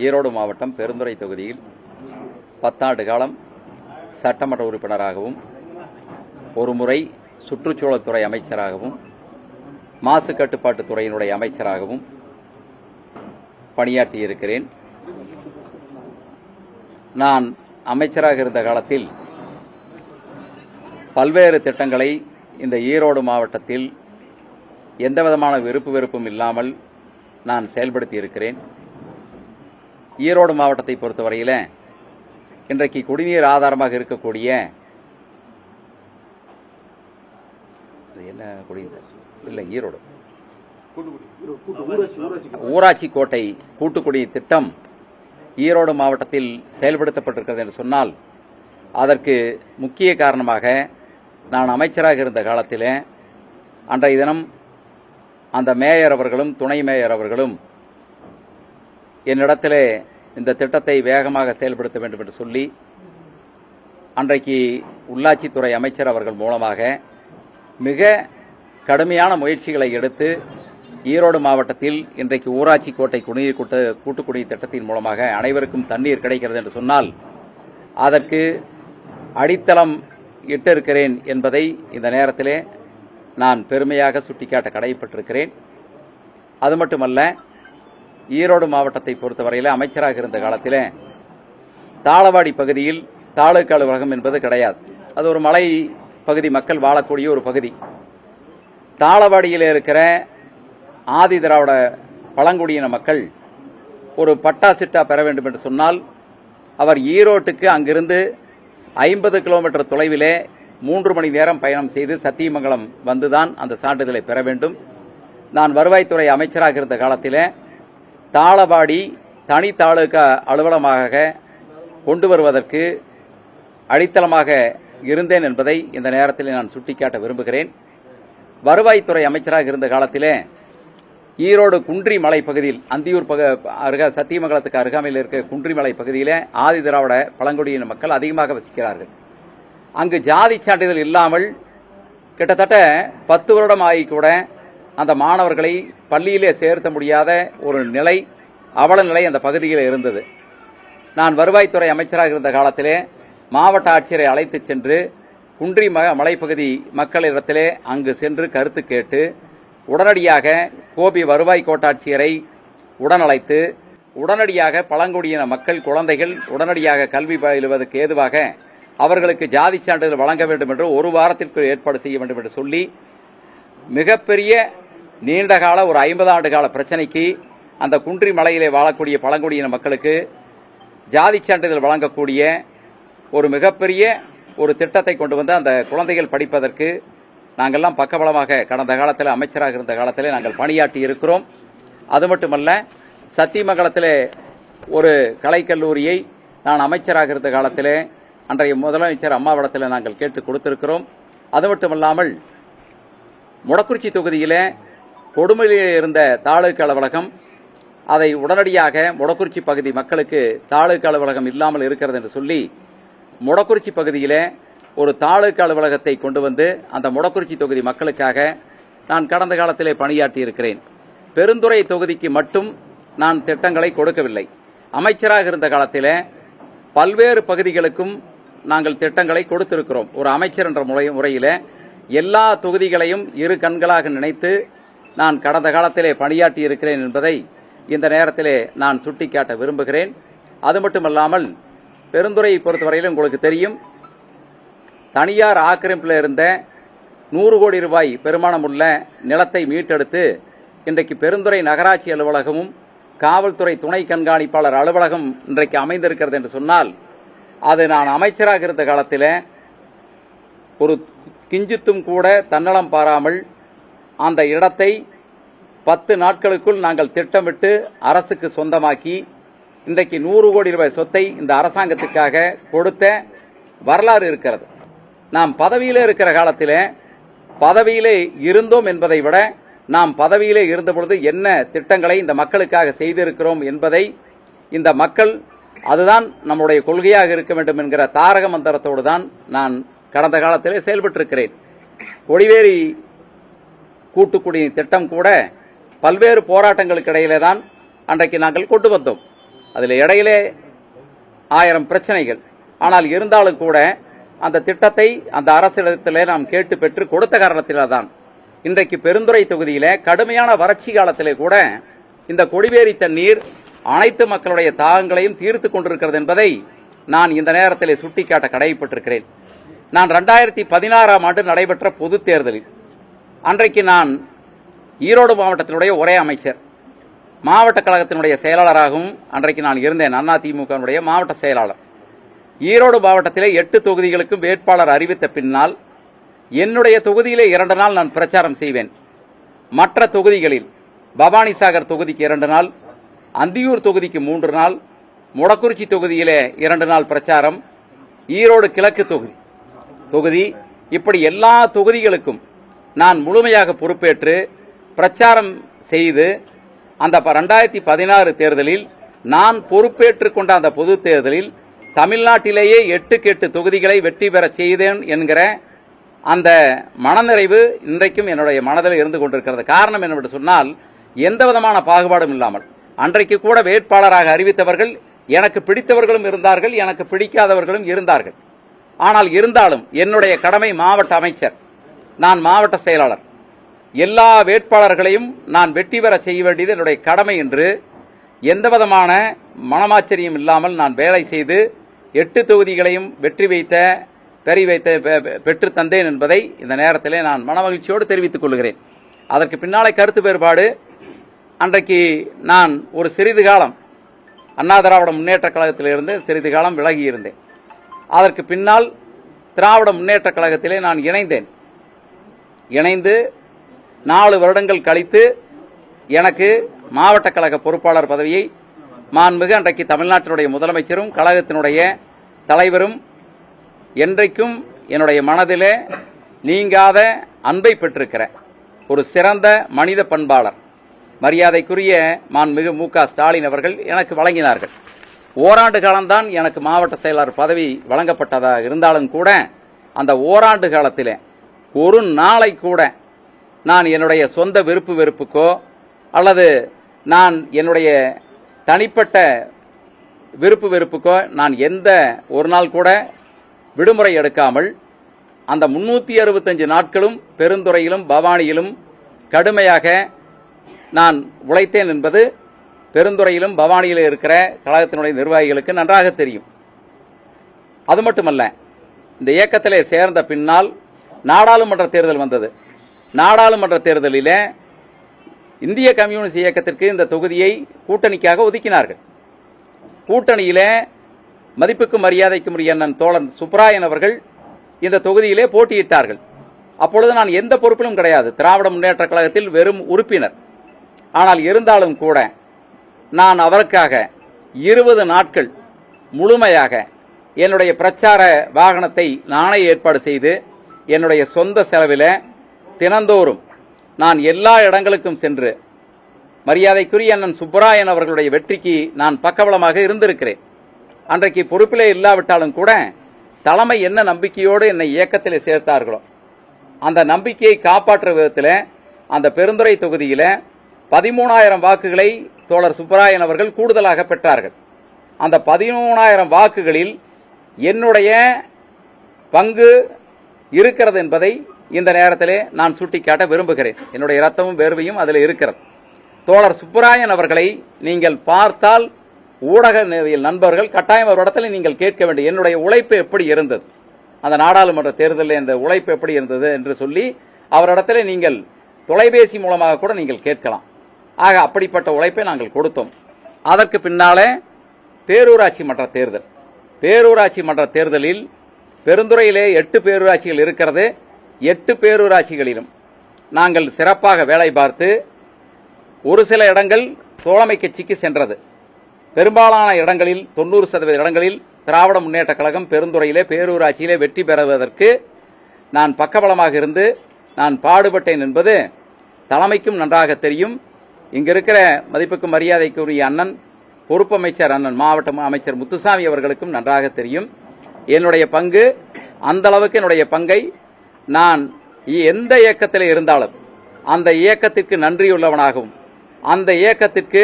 ஈரோடு மாவட்டம் பெருந்துறை தொகுதியில் 10 ஆண்டு காலம் சட்டமன்ற உறுப்பினராகவும் ஒரு முறை சுற்றுச்சூழல் துறை அமைச்சராகவும் மாசு கட்டுப்பாட்டுத் துறையினுடைய அமைச்சராகவும் பணியாற்றியிருக்கிறேன். நான் அமைச்சராக இருந்த காலத்தில் பல்வேறு திட்டங்களை இந்த ஈரோடு மாவட்டத்தில் எந்தவிதமான விருப்பு வெறுப்பும் இல்லாமல் நான் செயல்படுத்தி இருக்கிறேன். ஈரோடு மாவட்டத்தை பொறுத்தவரையில் இன்றைக்கு குடிநீர் ஆதாரமாக இருக்கக்கூடிய ஈரோடு ஊராட்சி கோட்டை கூட்டுக்குடிநீர் திட்டம் ஈரோடு மாவட்டத்தில் செயல்படுத்தப்பட்டிருக்கிறது என்று சொன்னால் அதற்கு முக்கிய காரணமாக நான் அமைச்சராக இருந்த காலத்தில் அன்றைய தினம் அந்த மேயர் அவர்களும் துணை மேயர் அவர்களும் என்னிடத்திலே இந்த திட்டத்தை வேகமாக செயல்படுத்த வேண்டும் என்று சொல்லி அன்றைக்கு உள்ளாட்சித்துறை அமைச்சர் அவர்கள் மூலமாக மிக கடுமையான முயற்சிகளை எடுத்து ஈரோடு மாவட்டத்தில் இன்றைக்கு ஊராட்சி கோட்டை குடிநீர் கூட்டுக்குடிநீர் திட்டத்தின் மூலமாக அனைவருக்கும் தண்ணீர் கிடைக்கிறது என்று சொன்னால் அதற்கு அடித்தளம் இட்டிருக்கிறேன் என்பதை இந்த நேரத்திலே நான் பெருமையாக சுட்டிக்காட்ட கடமைப்பட்டிருக்கிறேன். அது மட்டுமல்ல, ஈரோடு மாவட்டத்தை பொறுத்தவரையில் அமைச்சராக இருந்த காலத்தில் தாளவாடி பகுதியில் தாலுகா அலுவலகம் என்பது கிடையாது. அது ஒரு மலை பகுதி, மக்கள் வாழக்கூடிய ஒரு பகுதி. தாளவாடியில் இருக்கிற ஆதி திராவிட பழங்குடியின மக்கள் ஒரு பட்டா சிட்டா பெற வேண்டும் என்று சொன்னால் அவர் ஈரோட்டுக்கு அங்கிருந்து 50 கிலோமீட்டர் தொலைவிலே 3 மணி நேரம் பயணம் செய்து சத்தியமங்கலம் வந்துதான் அந்த சான்றிதழை பெற வேண்டும். நான் வருவாய்த்துறை அமைச்சராக இருந்த காலத்தில் தாளவாடி தனி தாலுகா அலுவலகமாக கொண்டு வருவதற்கு அடித்தளமாக இருந்தேன் என்பதை இந்த நேரத்தில் நான் சுட்டிக்காட்ட விரும்புகிறேன். வருவாய்த்துறை அமைச்சராக இருந்த காலத்தில் ஈரோடு குன்றிமலை பகுதியில் அந்தியூர் சத்தியமங்கலத்துக்கு அருகாமையில் இருக்கிற குன்றிமலை பகுதியில் ஆதி திராவிட பழங்குடியின மக்கள் அதிகமாக வசிக்கிறார்கள். அங்கு ஜாதி சான்றிதழ் இல்லாமல் கிட்டத்தட்ட 10 வருடம் ஆகி கூட அந்த மாணவர்களை பள்ளியிலே சேர்த்த முடியாத ஒரு நிலை, அவல நிலை அந்த பகுதியில் இருந்தது. நான் வருவாய்த்துறை அமைச்சராக இருந்த காலத்திலே மாவட்ட ஆட்சியரை அழைத்து சென்று குன்றி மலைப்பகுதி மக்களிடத்திலே அங்கு சென்று கருத்து கேட்டு உடனடியாக கோபி வருவாய் கோட்டாட்சியரை உடனழைத்து உடனடியாக பழங்குடியின மக்கள் குழந்தைகள் உடனடியாக கல்வி பயிலுவதற்கு ஏதுவாக அவர்களுக்கு ஜாதி சான்றிதழ் வழங்க வேண்டும் என்று ஒரு வாரத்திற்கு ஏற்பாடு செய்ய வேண்டும் என்று சொல்லி மிகப்பெரிய நீண்டகால ஒரு 50 ஆண்டு கால பிரச்சனைக்கு அந்த குன்றி மலையிலே வாழக்கூடிய பழங்குடியின மக்களுக்கு ஜாதி சான்றிதழ் வழங்கக்கூடிய ஒரு மிகப்பெரிய ஒரு திட்டத்தை கொண்டு வந்து அந்த குழந்தைகள் படிப்பதற்கு நாங்கள்லாம் பக்கபலமாக கடந்த காலத்தில் அமைச்சராக இருந்த காலத்தில் நாங்கள் பணியாற்றி இருக்கிறோம். அது மட்டுமல்ல, சத்தியமங்கலத்தில் ஒரு கலைக்கல்லூரியை நான் அமைச்சராக இருந்த காலத்தில் அன்றைய முதலமைச்சர் அம்மாவிடத்தில் நாங்கள் கேட்டு கொடுத்திருக்கிறோம். அது மட்டுமல்லாமல் மொடக்குறிச்சி தொகுதியில் கொடுமலையில் இருந்த தாலுகா அலுவலகம் அதை உடனடியாக மொடக்குறிச்சி பகுதி மக்களுக்கு தாலுகா அலுவலகம் இல்லாமல் இருக்கிறது என்று சொல்லி மொடக்குறிச்சி பகுதியில் ஒரு தாலுகா அலுவலகத்தை கொண்டு வந்து அந்த மொடக்குறிச்சி தொகுதி மக்களுக்காக நான் கடந்த காலத்திலே பணியாற்றி இருக்கிறேன். பெருந்துறை தொகுதிக்கு மட்டும் நான் திட்டங்களை கொடுக்கவில்லை. அமைச்சராக இருந்த காலத்தில் பல்வேறு பகுதிகளுக்கும் நாங்கள் திட்டங்களை கொடுத்திருக்கிறோம். ஒரு அமைச்சர் என்ற முறையில் எல்லா தொகுதிகளையும் இரு கண்களாக நினைத்து நான் கடந்த காலத்திலே பணியாற்றி இருக்கிறேன் என்பதை இந்த நேரத்திலே நான் சுட்டிக்காட்ட விரும்புகிறேன். அது மட்டுமல்லாமல் பெருந்துறையை பொறுத்தவரையில் உங்களுக்கு தெரியும், தனியார் ஆக்கிரமிப்பில் இருந்த 100 கோடி ரூபாய் பெருமானம் உள்ள நிலத்தை மீட்டெடுத்து இன்றைக்கு பெருந்துறை நகராட்சி அலுவலகமும் காவல்துறை துணை கண்காணிப்பாளர் அலுவலகம் இன்றைக்கு அமைந்திருக்கிறது என்று சொன்னால் அது நான் அமைச்சராக இருந்த காலத்தில் ஒரு கிஞ்சித்தும் கூட தன்னலம் பாராமல் அந்த இடத்தை 10 நாட்களுக்குள் நாங்கள் திட்டமிட்டு அரசுக்கு சொந்தமாக்கி இன்றைக்கு 100 கோடி ரூபாய் சொத்தை இந்த அரசாங்கத்துக்காக கொடுத்த வரலாறு இருக்கிறது. நாம் பதவியிலே இருக்கிற காலத்தில் பதவியிலே இருந்தோம் என்பதை விட நாம் பதவியிலே இருந்தபொழுது என்ன திட்டங்களை இந்த மக்களுக்காக செய்திருக்கிறோம் என்பதை இந்த மக்கள் அதுதான் நம்முடைய கொள்கையாக இருக்க வேண்டும் என்கிற தாரக மந்திரத்தோடு தான் நான் கடந்த காலத்திலே செயல்பட்டிருக்கிறேன். கொடிவேரி கூட்டுக்குடிநீர் திட்டம் கூட பல்வேறு போராட்டங்களுக்கு இடையிலே தான் அன்றைக்கு நாங்கள் கொண்டு வந்தோம். அதில் இடையிலே 1000 பிரச்சனைகள். ஆனால் இருந்தாலும் கூட அந்த திட்டத்தை அந்த அரசிடத்திலே நாம் கேட்டு பெற்று கொடுத்த காரணத்தில்தான் இன்றைக்கு பெருந்துறை தொகுதியிலே கடுமையான வறட்சி காலத்திலே கூட இந்த கொடிவேரி தண்ணீர் அனைத்து மக்களுடைய தாகங்களையும் தீர்த்துக் கொண்டிருக்கிறது என்பதை நான் இந்த நேரத்திலே சுட்டிக்காட்ட கடமைப்பட்டிருக்கிறேன். நான் 2016ஆம் ஆண்டு நடைபெற்ற பொதுத் தேர்தலில் அன்றைக்கு நான் ஈரோடு மாவட்டத்தினுடைய ஒரே அமைச்சர், மாவட்ட கழகத்தினுடைய செயலாளராகவும் அன்றைக்கு நான் இருந்தேன். அதிமுகவினுடைய மாவட்ட செயலாளர். ஈரோடு மாவட்டத்திலே 8 தொகுதிகளுக்கும் வேட்பாளர் அறிவித்த பின்னால் என்னுடைய தொகுதியிலே 2 நாள் நான் பிரச்சாரம் செய்வேன். மற்ற தொகுதிகளில் பவானிசாகர் தொகுதிக்கு 2 நாள், அந்தியூர் தொகுதிக்கு 3 நாள், மொடக்குறிச்சி தொகுதியிலே 2 நாள் பிரச்சாரம், ஈரோடு கிழக்கு தொகுதி இப்படி எல்லா தொகுதிகளுக்கும் நான் முழுமையாக பொறுப்பேற்று பிரச்சாரம் செய்து அந்த 2016 தேர்தலில் நான் பொறுப்பேற்றுக் கொண்ட அந்த பொது தேர்தலில் தமிழ்நாட்டிலேயே 8 தொகுதிகளை வெற்றி பெற செய்தேன் என்கிற அந்த மனநிறைவு இன்றைக்கும் என்னுடைய மனதில் இருந்து கொண்டிருக்கிறது. காரணம் என்னவென்று சொன்னால், எந்த விதமான பாகுபாடும் இல்லாமல் அன்றைக்கு கூட வேட்பாளராக அறிவித்தவர்கள் எனக்கு பிடித்தவர்களும் இருந்தார்கள், எனக்கு பிடிக்காதவர்களும் இருந்தார்கள். ஆனால் இருந்தாலும் என்னுடைய கடமை மாவட்ட அமைச்சர், நான் மாவட்ட செயலாளர், எல்லா வேட்பாளர்களையும் நான் வெற்றி பெற செய்ய வேண்டியது என்னுடைய கடமை என்று எந்த விதமான மனமாச்சரியம் இல்லாமல் நான் வேலை செய்து 8 தொகுதிகளையும் பெற்று தந்தேன் என்பதை இந்த நேரத்திலே நான் மனமகிழ்ச்சியோடு தெரிவித்துக் கொள்கிறேன். அதற்கு பின்னாலே கருத்து வேறுபாடு. அன்றைக்கு நான் ஒரு சிறிது காலம் அண்ணா திராவிட முன்னேற்ற கழகத்திலிருந்து சிறிது காலம் விலகி இருந்தேன். அதற்கு பின்னால் திராவிட முன்னேற்ற கழகத்திலே நான் இணைந்து 4 வருடங்கள் கழித்து எனக்கு மாவட்ட கழக பொறுப்பாளர் பதவியை மாண்புமிகு அன்றைக்கு தமிழ்நாட்டினுடைய முதலமைச்சரும் கழகத்தினுடைய தலைவரும் என்றைக்கும் என்னுடைய மனதிலே நீங்காத அன்பை பெற்றிருக்கிற ஒரு சிறந்த மனித பண்பாளர் மரியாதைக்குரிய மாண்புமிகு மு.க. ஸ்டாலின் அவர்கள் எனக்கு வழங்கினார்கள். ஓராண்டு காலம்தான் எனக்கு மாவட்ட செயலாளர் பதவி வழங்கப்பட்டதாக இருந்தாலும் கூட அந்த ஓராண்டு காலத்திலே ஒரு நாளை கூட நான் என்னுடைய சொந்த விருப்பு வெறுப்புக்கோ அல்லது நான் என்னுடைய தனிப்பட்ட விருப்பு வெறுப்புக்கோ நான் எந்த ஒரு நாள் கூட விடுமுறை எடுக்காமல் அந்த 365 நாட்களும் பெருந்துறையிலும் பவானியிலும் கடுமையாக நான் உழைத்தேன் என்பது பெருந்துறையிலும் பவானியிலும் இருக்கிற கழகத்தினுடைய நிர்வாகிகளுக்கு நன்றாக தெரியும். அது மட்டுமல்ல, இந்த இயக்கத்திலே சேர்ந்த பின்னால் நாடாளுமன்ற தேர்தல் வந்தது. நாடாளுமன்ற தேர்தலிலே இந்திய கம்யூனிஸ்ட் இயக்கத்திற்கு இந்த தொகுதியை கூட்டணிக்காக ஒதுக்கினார்கள். கூட்டணியிலே மதிப்புக்கும் மரியாதைக்கும் உரிய அண்ணன் தோழன் சுப்ராயன் அவர்கள் இந்த தொகுதியிலே போட்டியிட்டார்கள். அப்பொழுது நான் எந்த பொறுப்பிலும் கிடையாது, திராவிட முன்னேற்ற கழகத்தில் வெறும் உறுப்பினர். ஆனால் இருந்தாலும் கூட நான் அவருக்காக 20 நாட்கள் முழுமையாக என்னுடைய பிரச்சார வாகனத்தை நானே ஏற்பாடு செய்து என்னுடைய சொந்த செலவில் தினந்தோறும் நான் எல்லா இடங்களுக்கும் சென்று மரியாதைக்குரிய அண்ணன் சுப்பராயன் அவர்களுடைய வெற்றிக்கு நான் பக்கபலமாக இருந்திருக்கிறேன். அன்றைக்கு பொறுப்பிலே இல்லாவிட்டாலும் கூட தலைமை என்ன நம்பிக்கையோடு என்னை இயக்கத்திலே சேர்த்தார்களோ அந்த நம்பிக்கையை காப்பாற்றுற விதத்தில் அந்த பெருந்துறை தொகுதியில் 13,000 வாக்குகளை தோழர் சுப்பராயன் அவர்கள் கூடுதலாக பெற்றார்கள். அந்த 13,000 வாக்குகளில் என்னுடைய பங்கு இருக்கிறது என்பதை இந்த நேரத்திலே நான் சுட்டிக்காட்ட விரும்புகிறேன். என்னுடைய இரத்தமும் வேர்வையும் அதில் இருக்கிறது. தோழர் சுப்பராயன் அவர்களை நீங்கள் பார்த்தால் ஊடக நண்பர்கள் கட்டாயம் அவரிடத்தில் நீங்கள் கேட்க வேண்டும், என்னுடைய உழைப்பு எப்படி இருந்தது, அந்த நாடாளுமன்ற தேர்தலில் இந்த உழைப்பு எப்படி இருந்தது என்று சொல்லி அவரிடத்தில் நீங்கள் தொலைபேசி மூலமாக கூட நீங்கள் கேட்கலாம். ஆக அப்படிப்பட்ட உழைப்பை நாங்கள் கொடுத்தோம். அதற்கு பின்னாலே பேரூராட்சி மன்ற தேர்தலில் பெருந்துறையிலே 8 பேரூராட்சிகள் இருக்கிறது. 8 பேரூராட்சிகளிலும் நாங்கள் சிறப்பாக வேலை பார்த்து ஒரு சில இடங்கள் தோழமை கட்சிக்கு சென்றது. பெரும்பாலான இடங்களில் 90% இடங்களில் திராவிட முன்னேற்ற கழகம் பெருந்துறையிலே பேரூராட்சியிலே வெற்றி பெறுவதற்கு நான் பக்கபலமாக இருந்து நான் பாடுபட்டேன் என்பது தலைமைக்கும் நன்றாக தெரியும். இங்க இருக்கிற மதிப்புக்கும் மரியாதைக்குரிய அண்ணன் பொறுப்பு அமைச்சர் அண்ணன் மாவட்ட அமைச்சர் முத்துசாமி அவர்களுக்கும் நன்றாக தெரியும். என்னுடைய பங்கு அந்த அளவுக்கு என்னுடைய பங்கை நான் எந்த இயக்கத்தில் இருந்தாலும் அந்த இயக்கத்திற்கு நன்றியுள்ளவனாகவும் அந்த இயக்கத்திற்கு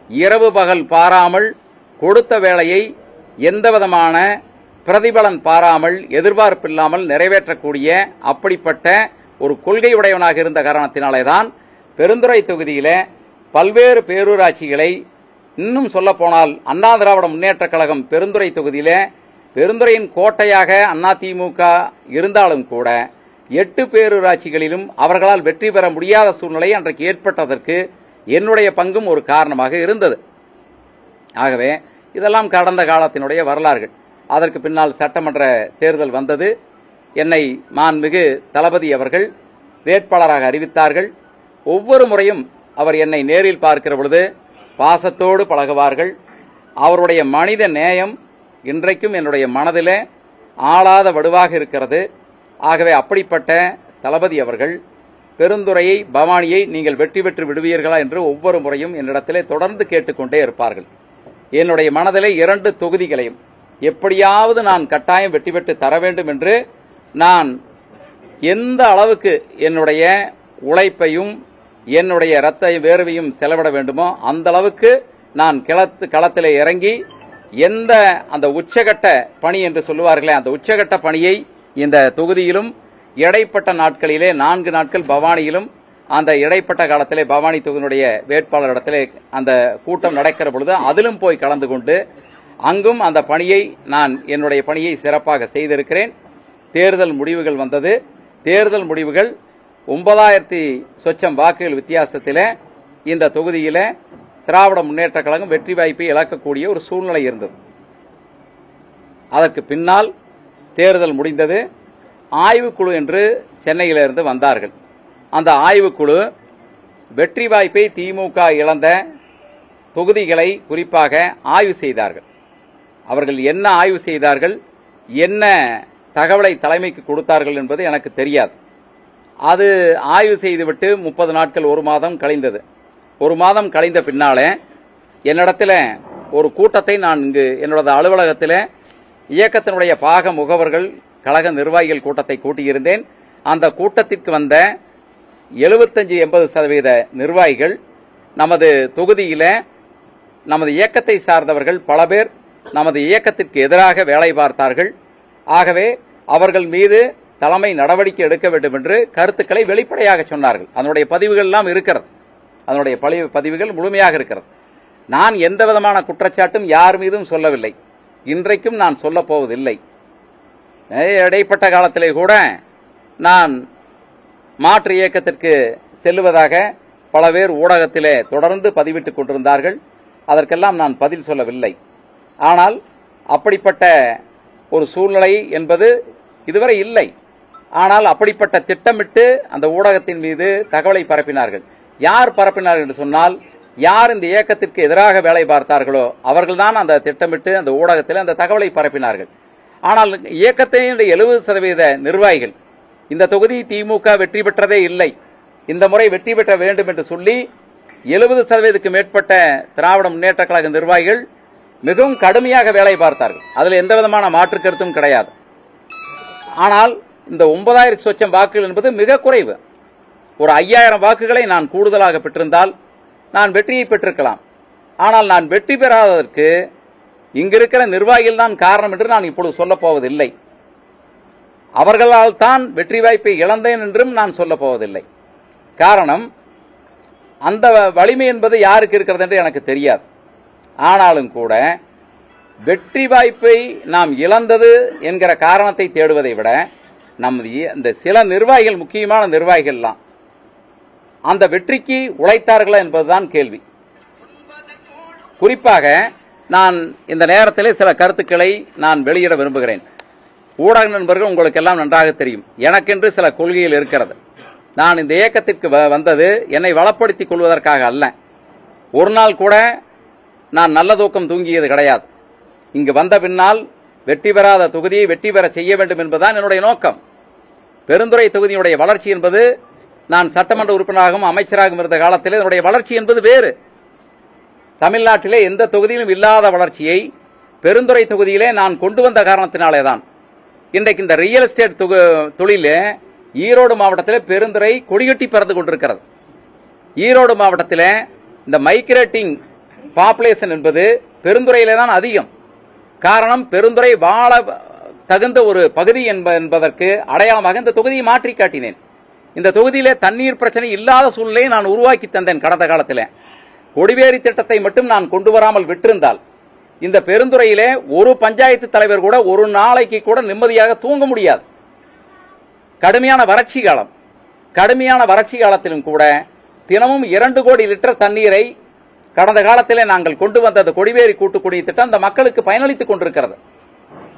இரவு பகல் பாராமல் கொடுத்த வேலையை எந்தவிதமான பிரதிபலன் பாராமல் எதிர்பார்ப்பில்லாமல் நிறைவேற்றக்கூடிய அப்படிப்பட்ட ஒரு கொள்கை உடையவனாக இருந்த காரணத்தினாலேதான் பெருந்துறை தொகுதியில பல்வேறு பேரூராட்சிகளை, இன்னும் சொல்ல போனால் அண்ணா திராவிட முன்னேற்ற கழகம் பெருந்துறை தொகுதியில பெருந்துறையின் கோட்டையாக அதிமுக இருந்தாலும் கூட 8 பேரூராட்சிகளிலும் அவர்களால் வெற்றி பெற முடியாத சூழ்நிலை அன்றைக்கு ஏற்பட்டதற்கு என்னுடைய பங்கும் ஒரு காரணமாக இருந்தது. ஆகவே இதெல்லாம் கடந்த காலத்தினுடைய வரலாறுகள். அதற்கு பின்னால் சட்டமன்ற தேர்தல் வந்தது. என்னை மாண்புமிகு தளபதி அவர்கள் வேட்பாளராக அறிவித்தார்கள். ஒவ்வொரு முறையும் அவர் என்னை நேரில் பார்க்கிற பொழுது பாசத்தோடு பழகுவார்கள். அவருடைய மனித நேயம் இன்றைக்கும் என்னுடைய மனதிலே ஆளாத வடுவாக இருக்கிறது. ஆகவே அப்படிப்பட்ட தளபதி அவர்கள் பெருந்துறையை, பவானியை நீங்கள் வெற்றி பெற்று விடுவீர்களா என்று ஒவ்வொரு முறையும் என்னிடத்திலே தொடர்ந்து கேட்டுக்கொண்டே இருப்பார்கள். என்னுடைய மனதிலே 2 தொகுதிகளையும் எப்படியாவது நான் கட்டாயம் வெற்றி பெற்று தர வேண்டும் என்று நான் எந்த அளவுக்கு என்னுடைய உழைப்பையும் என்னுடைய இரத்த வேர்வையும் செலவிட வேண்டுமோ அந்த அளவுக்கு நான் களத்திலே இறங்கி எந்த அந்த உச்சகட்ட பணி என்று சொல்லுவார்களே அந்த உச்சகட்ட பணியை இந்த தொகுதியிலும் இடைப்பட்ட நாட்களிலே 4 நாட்கள் பவானியிலும் அந்த இடைப்பட்ட காலத்திலே பவானி தொகுதியினுடைய வேட்பாளரிடத்திலே அந்த கூட்டம் நடக்கிற பொழுது அதிலும் போய் கலந்து கொண்டு அங்கும் அந்த பணியை நான் என்னுடைய பணியை சிறப்பாக செய்திருக்கிறேன். தேர்தல் முடிவுகள் வந்தது. தேர்தல் முடிவுகள் 9000 சொச்சம் வாக்குகள் வித்தியாசத்திலே இந்த தொகுதியில திராவிட முன்னேற்ற கழகம் வெற்றி வாய்ப்பை இழக்கக்கூடிய ஒரு சூழ்நிலை இருந்தது. அதற்கு பின்னால் தேர்தல் முடிந்தது. ஆய்வுக்குழு என்று சென்னையிலிருந்து வந்தார்கள். அந்த ஆய்வுக்குழு வெற்றி வாய்ப்பை திமுக இழந்த தொகுதிகளை குறிப்பாக ஆய்வு செய்தார்கள். அவர்கள் என்ன ஆய்வு செய்தார்கள், என்ன தகவலை தலைமைக்கு கொடுத்தார்கள் என்பது எனக்கு தெரியாது. அது ஆய்வு செய்துவிட்டு 30 நாட்கள், 1 மாதம் கழிந்தது. 1 மாதம் கழிந்த பின்னாலே என்னிடத்தில் ஒரு கூட்டத்தை நான் இங்கு என்னோட அலுவலகத்தில் இயக்கத்தினுடைய பாக முகவர்கள் கழக நிர்வாகிகள் கூட்டத்தை கூட்டியிருந்தேன். அந்த கூட்டத்திற்கு வந்த 75-80% நிர்வாகிகள் நமது தொகுதியில நமது இயக்கத்தை சார்ந்தவர்கள் பல பேர் நமது இயக்கத்திற்கு எதிராக வேலை பார்த்தார்கள். ஆகவே அவர்கள் மீது தலைமை நடவடிக்கை எடுக்க வேண்டும் என்று கருத்துக்களை வெளிப்படையாக சொன்னார்கள். அதனுடைய பதிவுகள் எல்லாம் இருக்கிறது. அதனுடைய பதிவுகள் முழுமையாக இருக்கிறது. நான் எந்த விதமான குற்றச்சாட்டும் யார் மீதும் சொல்லவில்லை. இன்றைக்கும் நான் சொல்ல போவதில்லை. இடைப்பட்ட காலத்திலே கூட நான் மாற்று இயக்கத்திற்கு செல்லுவதாக பல பேர் ஊடகத்திலே தொடர்ந்து பதிவிட்டுக் கொண்டிருந்தார்கள். அதற்கெல்லாம் நான் பதில் சொல்லவில்லை. ஆனால் அப்படிப்பட்ட ஒரு சூழ்நிலை என்பது இதுவரை இல்லை. ஆனால் அப்படிப்பட்ட திட்டமிட்டு அந்த ஊடகத்தின் மீது தகவலை பரப்பினார்கள். யார் பரப்பினார்கள் என்று சொன்னால், யார் இந்த இயக்கத்திற்கு எதிராக வேலை பார்த்தார்களோ அவர்கள்தான் அந்த திட்டமிட்டு அந்த ஊடகத்தில் அந்த தகவலை பரப்பினார்கள். ஆனால் இயக்கத்தினுடைய 70% நிர்வாகிகள் இந்த தொகுதி திமுக வெற்றி பெற்றதே இல்லை, இந்த முறை வெற்றி பெற்ற வேண்டும் என்று சொல்லி 70%க்கு மேற்பட்ட திராவிட முன்னேற்ற கழக நிர்வாகிகள் மிகவும் கடுமையாக வேலை பார்த்தார்கள். அதில் எந்த விதமான மாற்று கருத்தும் கிடையாது. ஆனால் இந்த 9000 சொச்சம் வாக்குகள் என்பது மிக குறைவு. ஒரு 5000 வாக்குகளை நான் கூடுதலாக பெற்றிருந்தால் நான் வெற்றியை பெற்றிருக்கலாம். ஆனால் நான் வெற்றி பெறாததற்கு இங்கிருக்கிற நிர்வாகிகள் தான் காரணம் என்று நான் இப்பொழுது சொல்லப் போவதில்லை. அவர்களால் தான் வெற்றி வாய்ப்பை இழந்தேன் என்றும் நான் சொல்லப் போவதில்லை. காரணம், அந்த வலிமை என்பது யாருக்கு இருக்கிறது என்று எனக்கு தெரியாது. ஆனாலும் கூட வெற்றி வாய்ப்பை நாம் இழந்தது என்கிற காரணத்தை தேடுவதை விட நமது இந்த சில நிர்வாகிகள், முக்கியமான நிர்வாகிகள்லாம் அந்த வெற்றிக்கு உழைத்தார்களா என்பதுதான் கேள்வி. குறிப்பாக நான் இந்த நேரத்தில் சில கருத்துக்களை நான் வெளியிட விரும்புகிறேன். ஊடக நண்பர்கள் உங்களுக்கு எல்லாம் நன்றாக தெரியும், எனக்கென்று சில கொள்கைகள் இருக்கிறது. நான் இந்த இயக்கத்திற்கு வந்தது என்னை வளப்படுத்திக் கொள்வதற்காக அல்ல. ஒரு நாள் கூட நான் நல்ல தூக்கம் தூங்கியது கிடையாது. இங்கு வந்த பின்னால் வெற்றி பெறாத தொகுதியை வெற்றி பெற செய்ய வேண்டும் என்பதுதான் என்னுடைய நோக்கம். பெருந்துறை தொகுதியுடைய வளர்ச்சி என்பது, நான் சட்டமன்ற உறுப்பினராகவும் அமைச்சராகவும் இருந்த காலத்தில் என்னுடைய வளர்ச்சி என்பது வேறு. தமிழ்நாட்டிலே எந்த தொகுதியிலும் இல்லாத வளர்ச்சியை பெருந்துறை தொகுதியிலே நான் கொண்டு வந்த காரணத்தினாலே தான் இன்றைக்கு இந்த ரியல் எஸ்டேட் தொழிலே ஈரோடு மாவட்டத்தில் பெருந்துறை கொடிகட்டி பறந்து கொண்டிருக்கிறது. ஈரோடு மாவட்டத்தில் இந்த மைக்ரேட்டிங் பாப்புலேஷன் என்பது பெருந்துறையிலே தான் அதிகம். காரணம், பெருந்துறை வாழ தகுந்த ஒரு பகுதி என்பதற்கு அடையாளமாக இந்த தொகுதியை மாற்றி காட்டினேன். இந்த தொகுதியிலே தண்ணீர் பிரச்சனை இல்லாத சூழ்நிலையை நான் உருவாக்கி தந்தேன். கடந்த காலத்தில் கொடிவேரி திட்டத்தை மட்டும் நான் கொண்டு வராமல் விட்டிருந்தால் இந்த பெருந்துறையிலே ஒரு பஞ்சாயத்து தலைவர் கூட ஒரு நாளைக்கு கூட நிம்மதியாக தூங்க முடியாது. கடுமையான வறட்சி காலத்திலும் கூட தினமும் 2 கோடி லிட்டர் தண்ணீரை கடந்த காலத்திலே நாங்கள் கொண்டு வந்த கொடிவேரி கூட்டுக்குடிநீர் திட்டம் அந்த மக்களுக்கு பயனளித்துக் கொண்டிருக்கிறது.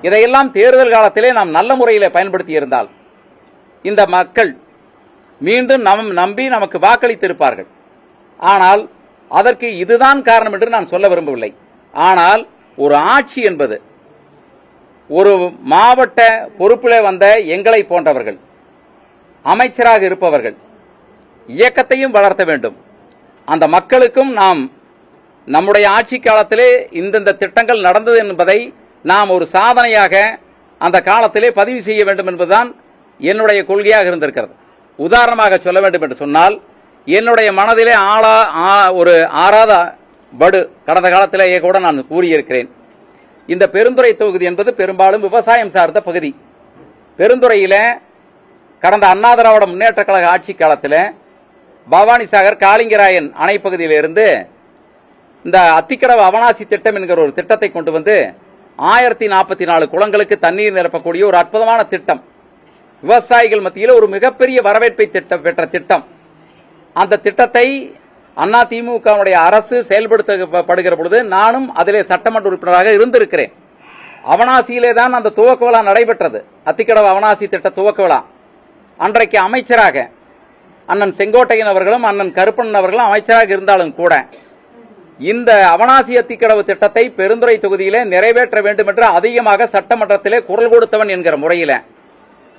இதையெல்லாம் தேர்தல் காலத்திலே நாம் நல்ல முறையில் பயன்படுத்தி இருந்தால் இந்த மக்கள் மீண்டும் நம்பி நமக்கு வாக்களித்திருப்பார்கள். ஆனால் அதற்கு இதுதான் காரணம் என்று நான் சொல்ல விரும்பவில்லை. ஆனால் ஒரு ஆட்சி என்பது ஒரு மாவட்ட பொறுப்பிலே வந்த எங்களை போன்றவர்கள், அமைச்சராக இருப்பவர்கள் இயக்கத்தையும் வளர்த்த வேண்டும். அந்த மக்களுக்கும் நாம் நம்முடைய ஆட்சி காலத்திலே இந்தந்த திட்டங்கள் நடந்தது என்பதை நாம் ஒரு சாதனையாக அந்த காலத்திலே பதிவு செய்ய வேண்டும் என்பதுதான் என்னுடைய கொள்கையாக இருந்திருக்கிறது. உதாரணமாக சொல்ல வேண்டும் என்று சொன்னால், என்னுடைய மனதிலே ஒரு ஆறாத படு கடந்த காலத்திலேயே கூட நான் கூறியிருக்கிறேன். இந்த பெருந்துறை தொகுதி என்பது பெரும்பாலும் விவசாயம் சார்ந்த பகுதி. பெருந்துறையில கடந்த அண்ணா திராவிட முன்னேற்ற கழக ஆட்சி காலத்தில் பவானிசாகர் காளிங்கராயன் அணை பகுதியிலிருந்து இந்த அத்திக்கடவு அவனாசி திட்டம் என்கிற ஒரு திட்டத்தை கொண்டு வந்து 1044 குளங்களுக்கு தண்ணீர் நிரப்பக்கூடிய ஒரு அற்புதமான திட்டம். விவசாயிகள் மத்தியில் ஒரு மிகப்பெரிய வரவேற்பை பெற்ற திட்டம். அந்த திட்டத்தை அதிமுக அரசு செயல்படுத்தப்படுகிற பொழுது நானும் அதிலே சட்டமன்ற உறுப்பினராக இருந்திருக்கிறேன். அவனாசியிலே தான் அந்த துவக்க விழா நடைபெற்றது. அத்திக்கடவு அவனாசி திட்ட துவக்க விழா. அன்றைக்கு அமைச்சராக அண்ணன் செங்கோட்டையன் அவர்களும் அண்ணன் கருப்பண்ணன் அவர்களும் அமைச்சராக இருந்தாலும் கூட இந்த அவனாசி அத்திக்கடவு திட்டத்தை பெருந்துறை தொகுதியிலே நிறைவேற்ற வேண்டும் என்று அதிகமாக சட்டமன்றத்திலே குரல் கொடுத்தவன் என்கிற முறையில்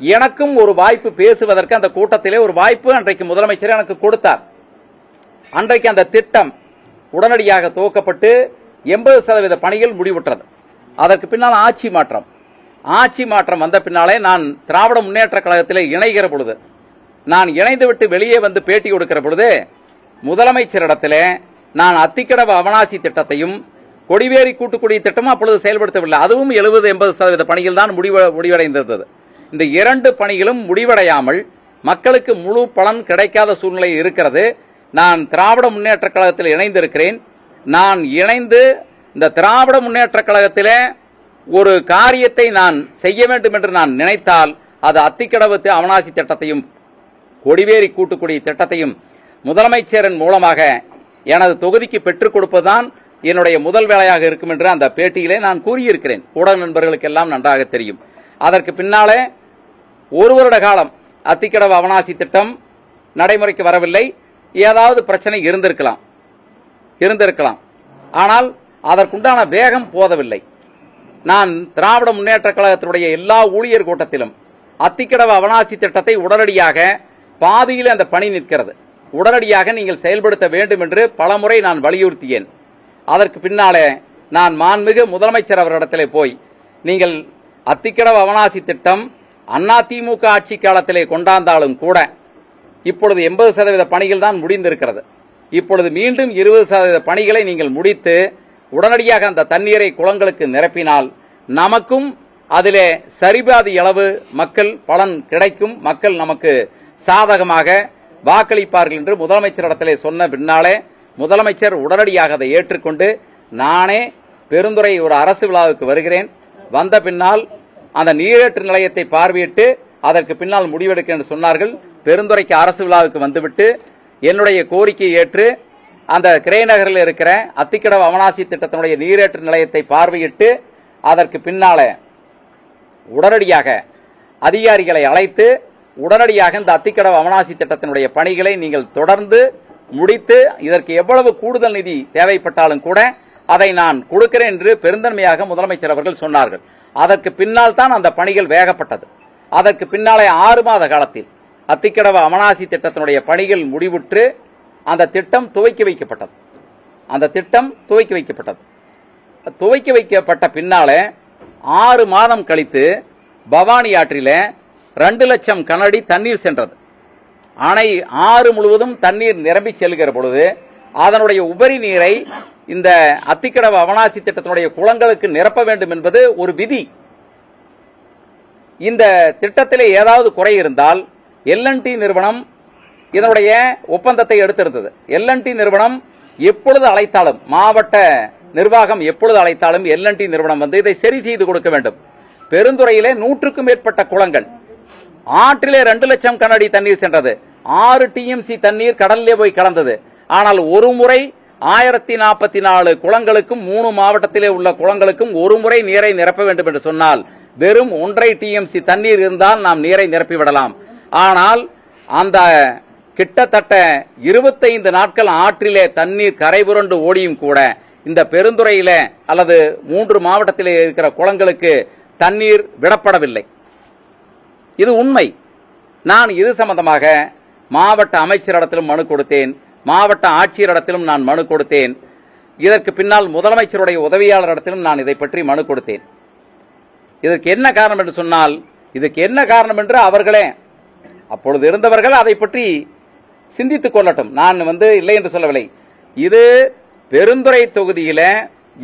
எனக்கும் ஒரு வாய்ப்பு பேசுவதற்கு அந்த கூட்டத்திலே ஒரு வாய்ப்பு அன்றைக்கு முதலமைச்சர் எனக்கு கொடுத்தார். அன்றைக்கு அந்த திட்டம் உடனடியாக துவக்கப்பட்டு 80% பணிகள் முடிவுற்றது. அதற்கு பின்னால் ஆட்சி மாற்றம் வந்த பின்னாலே நான் திராவிட முன்னேற்ற கழகத்திலே இணைகிற பொழுது, நான் இணைந்துவிட்டு வெளியே வந்து பேட்டி கொடுக்கிற பொழுது முதலமைச்சரிடத்திலே நான் அத்திக்கடவு அவனாசி திட்டத்தையும் கொடிவேரி கூட்டுக்குடிநீர் திட்டமும் அப்பொழுது செயல்படுத்தவில்லை. அதுவும் 70-80% பணிகள் தான் முடிவடைந்திருந்தது. இந்த 2 பணிகளும் முடிவடையாமல் மக்களுக்கு முழு பலன் கிடைக்காத சூழ்நிலை இருக்கிறது. நான் திராவிட முன்னேற்ற கழகத்தில் இணைந்திருக்கிறேன். நான் இணைந்து இந்த திராவிட முன்னேற்ற கழகத்திலே ஒரு காரியத்தை நான் செய்ய வேண்டும் என்று நான் நினைத்தால் அது அத்திக்கடவு அவனாசி திட்டத்தையும் கொடிவேரி கூட்டுக்குடிநீர் திட்டத்தையும் முதலமைச்சரின் மூலமாக எனது தொகுதிக்கு பெற்றுக் கொடுப்பதுதான் என்னுடைய முதல் வேலையாக இருக்கும் என்று அந்த பேட்டியிலே நான் கூறியிருக்கிறேன். ஊடக நண்பர்களுக்கெல்லாம் நன்றாக தெரியும். அதற்கு பின்னாலே 1 வருட காலம் அத்திக்கடவு அவனாசி திட்டம் நடைமுறைக்கு வரவில்லை. ஏதாவது பிரச்சனை இருந்திருக்கலாம். ஆனால் அதற்குண்டான வேகம் போதவில்லை. நான் திராவிட முன்னேற்ற கழகத்தினுடைய எல்லா ஊழியர் கூட்டத்திலும் அத்திக்கடவு அவனாசி திட்டத்தை உடனடியாக பாதியில் அந்த பணி நிற்கிறது, உடனடியாக நீங்கள் செயல்படுத்த வேண்டும் என்று பலமுறை நான் வலியுறுத்தியேன். அதற்கு பின்னாலே நான் மாண்புமிகு முதலமைச்சர் அவரிடத்திலே போய், நீங்கள் அத்திக்கடவு அவனாசி திட்டம் அதிமுக ஆட்சி காலத்திலே கொண்டாந்தாலும் கூட இப்பொழுது 80% பணிகள் தான் முடிந்திருக்கிறது. இப்பொழுது மீண்டும் 20% பணிகளை நீங்கள் முடித்து உடனடியாக அந்த தண்ணீரை குளங்களுக்கு நிரப்பினால் நமக்கும் அதிலே சரிபாதி அளவு மக்கள் பலன் கிடைக்கும், மக்கள் நமக்கு சாதகமாக வாக்களிப்பார்கள் என்று முதலமைச்சரிடத்திலே சொன்ன பின்னாலே முதலமைச்சர் உடனடியாக அதை ஏற்றுக்கொண்டு நானே பெருந்துறை ஒரு அரசு விழாவுக்கு வருகிறேன், வந்த பின்னால் அந்த நீரேற்று நிலையத்தை பார்வையிட்டு அதற்கு பின்னால் முடிவெடுக்க என்று சொன்னார்கள். பெருந்துறைக்கு அரசு விழாவுக்கு வந்துவிட்டு என்னுடைய கோரிக்கையை ஏற்று அந்த கிரைநகரில் இருக்கிற அத்திக்கடவு அவனாசி திட்டத்தினுடைய நீரேற்று நிலையத்தை பார்வையிட்டு அதற்கு பின்னாலே உடனடியாக அதிகாரிகளை அழைத்து உடனடியாக இந்த அத்திக்கடவு அவனாசி திட்டத்தினுடைய பணிகளை நீங்கள் தொடர்ந்து முடித்து இதற்கு எவ்வளவு கூடுதல் நிதி தேவைப்பட்டாலும் கூட அதை நான் கொடுக்கிறேன் என்று பெருந்தன்மையாக முதலமைச்சர் அவர்கள் சொன்னார்கள். அதற்கு பின்னால் தான் அந்த பணிகள் வேகப்பட்டது. அதற்கு பின்னாலே 6 மாத காலத்தில் அத்திக்கடவு அவனாசி திட்டத்தினுடைய பணிகள் முடிவுற்று அந்த திட்டம் துவக்கி வைக்கப்பட்டது. துவக்கி வைக்கப்பட்ட பின்னாலே 6 மாதம் கழித்து பவானி ஆற்றில 2 லட்சம் கனஅடி தண்ணீர் சென்றது. அணை ஆறு முழுவதும் தண்ணீர் நிரம்பி செல்கிற பொழுது அதனுடைய உபரி நீரை இந்த அத்திக்கடவு அவனாசி திட்டத்தினுடைய குளங்களுக்கு நிரப்ப வேண்டும் என்பது ஒரு விதி. இந்த திட்டத்திலே ஏதாவது குறை இருந்தால் எல்&டி நிறுவனம் இதனுடைய ஒப்பந்தத்தை எடுத்திருந்தது. எல்&டி நிறுவனம் எப்பொழுது அழைத்தாலும், மாவட்ட நிர்வாகம் எப்பொழுது அழைத்தாலும் எல்&டி நிறுவனம் வந்து இதை சரி செய்து கொடுக்க வேண்டும். பெருந்துறையிலே 100க்கும் மேற்பட்ட குளங்கள், ஆற்றிலே 2 லட்சம் கனஅடி தண்ணீர் சென்றது, 6 டிஎம்சி தண்ணீர் கடலிலே போய் கலந்தது. ஆனால் ஒரு முறை 1044 குளங்களுக்கும் 3 மாவட்டத்திலே உள்ள குளங்களுக்கும் ஒரு முறை நீரை நிரப்ப வேண்டும் என்று சொன்னால் வெறும் 1.5 டிஎம்சி தண்ணீர் இருந்தால் நாம் நீரை நிரப்பிவிடலாம். ஆனால் அந்த கிட்டத்தட்ட 25 நாட்கள் ஆற்றிலே தண்ணீர் கரைபுரண்டு ஓடியும் கூட இந்த பெருந்துறையில அல்லது 3 மாவட்டத்திலே இருக்கிற குளங்களுக்கு தண்ணீர் விடப்படவில்லை. இது உண்மை. நான் இது சம்பந்தமாக மாவட்ட அமைச்சரிடத்திலும் மனு கொடுத்தேன், மாவட்ட ஆட்சியரிடத்திலும் நான் மனு கொடுத்தேன். இதற்கு பின்னால் முதலமைச்சருடைய உதவியாளரிடத்திலும் நான் இதை பற்றி மனு கொடுத்தேன். இதற்கு என்ன காரணம் என்று சொன்னால், இதுக்கு என்ன காரணம் என்று அவர்களே அப்பொழுது இருந்தவர்கள் அதை பற்றி சிந்தித்துக் கொள்ளட்டும். நான் இல்லை என்று சொல்லவில்லை. இது பெருந்துறை தொகுதியில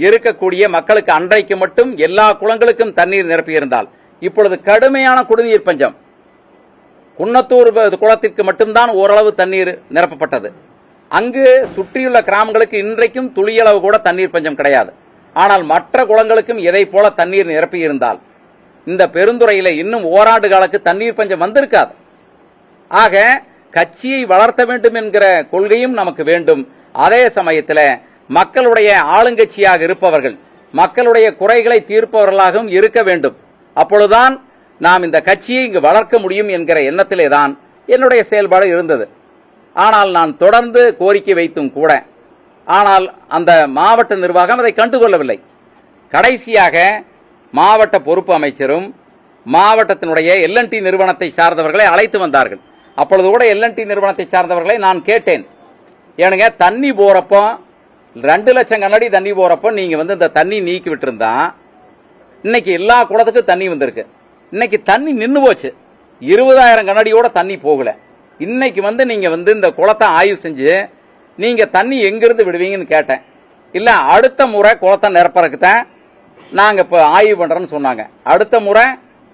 இருக்கக்கூடிய மக்களுக்கு அன்றைக்கு மட்டும் எல்லா குளங்களுக்கும் தண்ணீர் நிரப்பியிருந்தால், இப்பொழுது கடுமையான குடிநீர் பஞ்சம். குன்னத்தூர் குளத்திற்கு மட்டும்தான் ஓரளவு தண்ணீர் நிரப்பப்பட்டது. அங்கு சுற்றியுள்ள கிராமங்களுக்கு இன்றைக்கும் துளியளவு கூட தண்ணீர் பஞ்சம் கிடையாது. ஆனால் மற்ற குளங்களுக்கும் இதை போல தண்ணீர் நிரப்பி இருந்தால் இந்த பெருந்துறையில இன்னும் ஓராண்டு காலக்கு தண்ணீர் பஞ்சம் வந்திருக்காது. ஆக கட்சியை வளர்த்த வேண்டும் என்கிற கொள்கையும் நமக்கு வேண்டும். அதே சமயத்தில் மக்களுடைய ஆளுங்கட்சியாக இருப்பவர்கள் மக்களுடைய குறைகளை தீர்ப்பவர்களாகவும் இருக்க வேண்டும். அப்பொழுதுதான் நாம் இந்த கட்சியை இங்கு வளர்க்க முடியும் என்கிற எண்ணத்திலே தான் என்னுடைய செயல்பாடு இருந்தது. ஆனால் நான் தொடர்ந்து கோரிக்கை வைத்தும் கூட ஆனால் அந்த மாவட்ட நிர்வாகம் அதை கண்டுகொள்ளவில்லை. கடைசியாக மாவட்ட பொறுப்பு அமைச்சரும் மாவட்டத்தினுடைய எல்&டி நிறுவனத்தை சார்ந்தவர்களை அழைத்து வந்தார்கள். அப்பொழுது கூட எல்&டி நிறுவனத்தை சார்ந்தவர்களை நான் கேட்டேன், ஏனுங்க தண்ணி போறப்போ 2 லட்சம் கனஅடி தண்ணி போறப்போ நீங்க இந்த தண்ணி நீக்கி விட்டுருந்தா இன்னைக்கு எல்லா குளத்துக்கும் தண்ணி வந்திருக்கு. இன்னைக்கு தண்ணி நின்று போச்சு, 20,000 கனஅடியோட தண்ணி போகல. இன்னைக்கு நீங்க இந்த குளத்தை ஆய்வு செஞ்சு நீங்க தண்ணி எங்கிருந்து விடுவீங்கன்னு கேட்டேன். இல்ல அடுத்த முறை குளத்தை நிரப்பறதுக்கு தான் நாங்க இப்ப ஆய்வு பண்றோம்னு சொன்னாங்க. அடுத்த முறை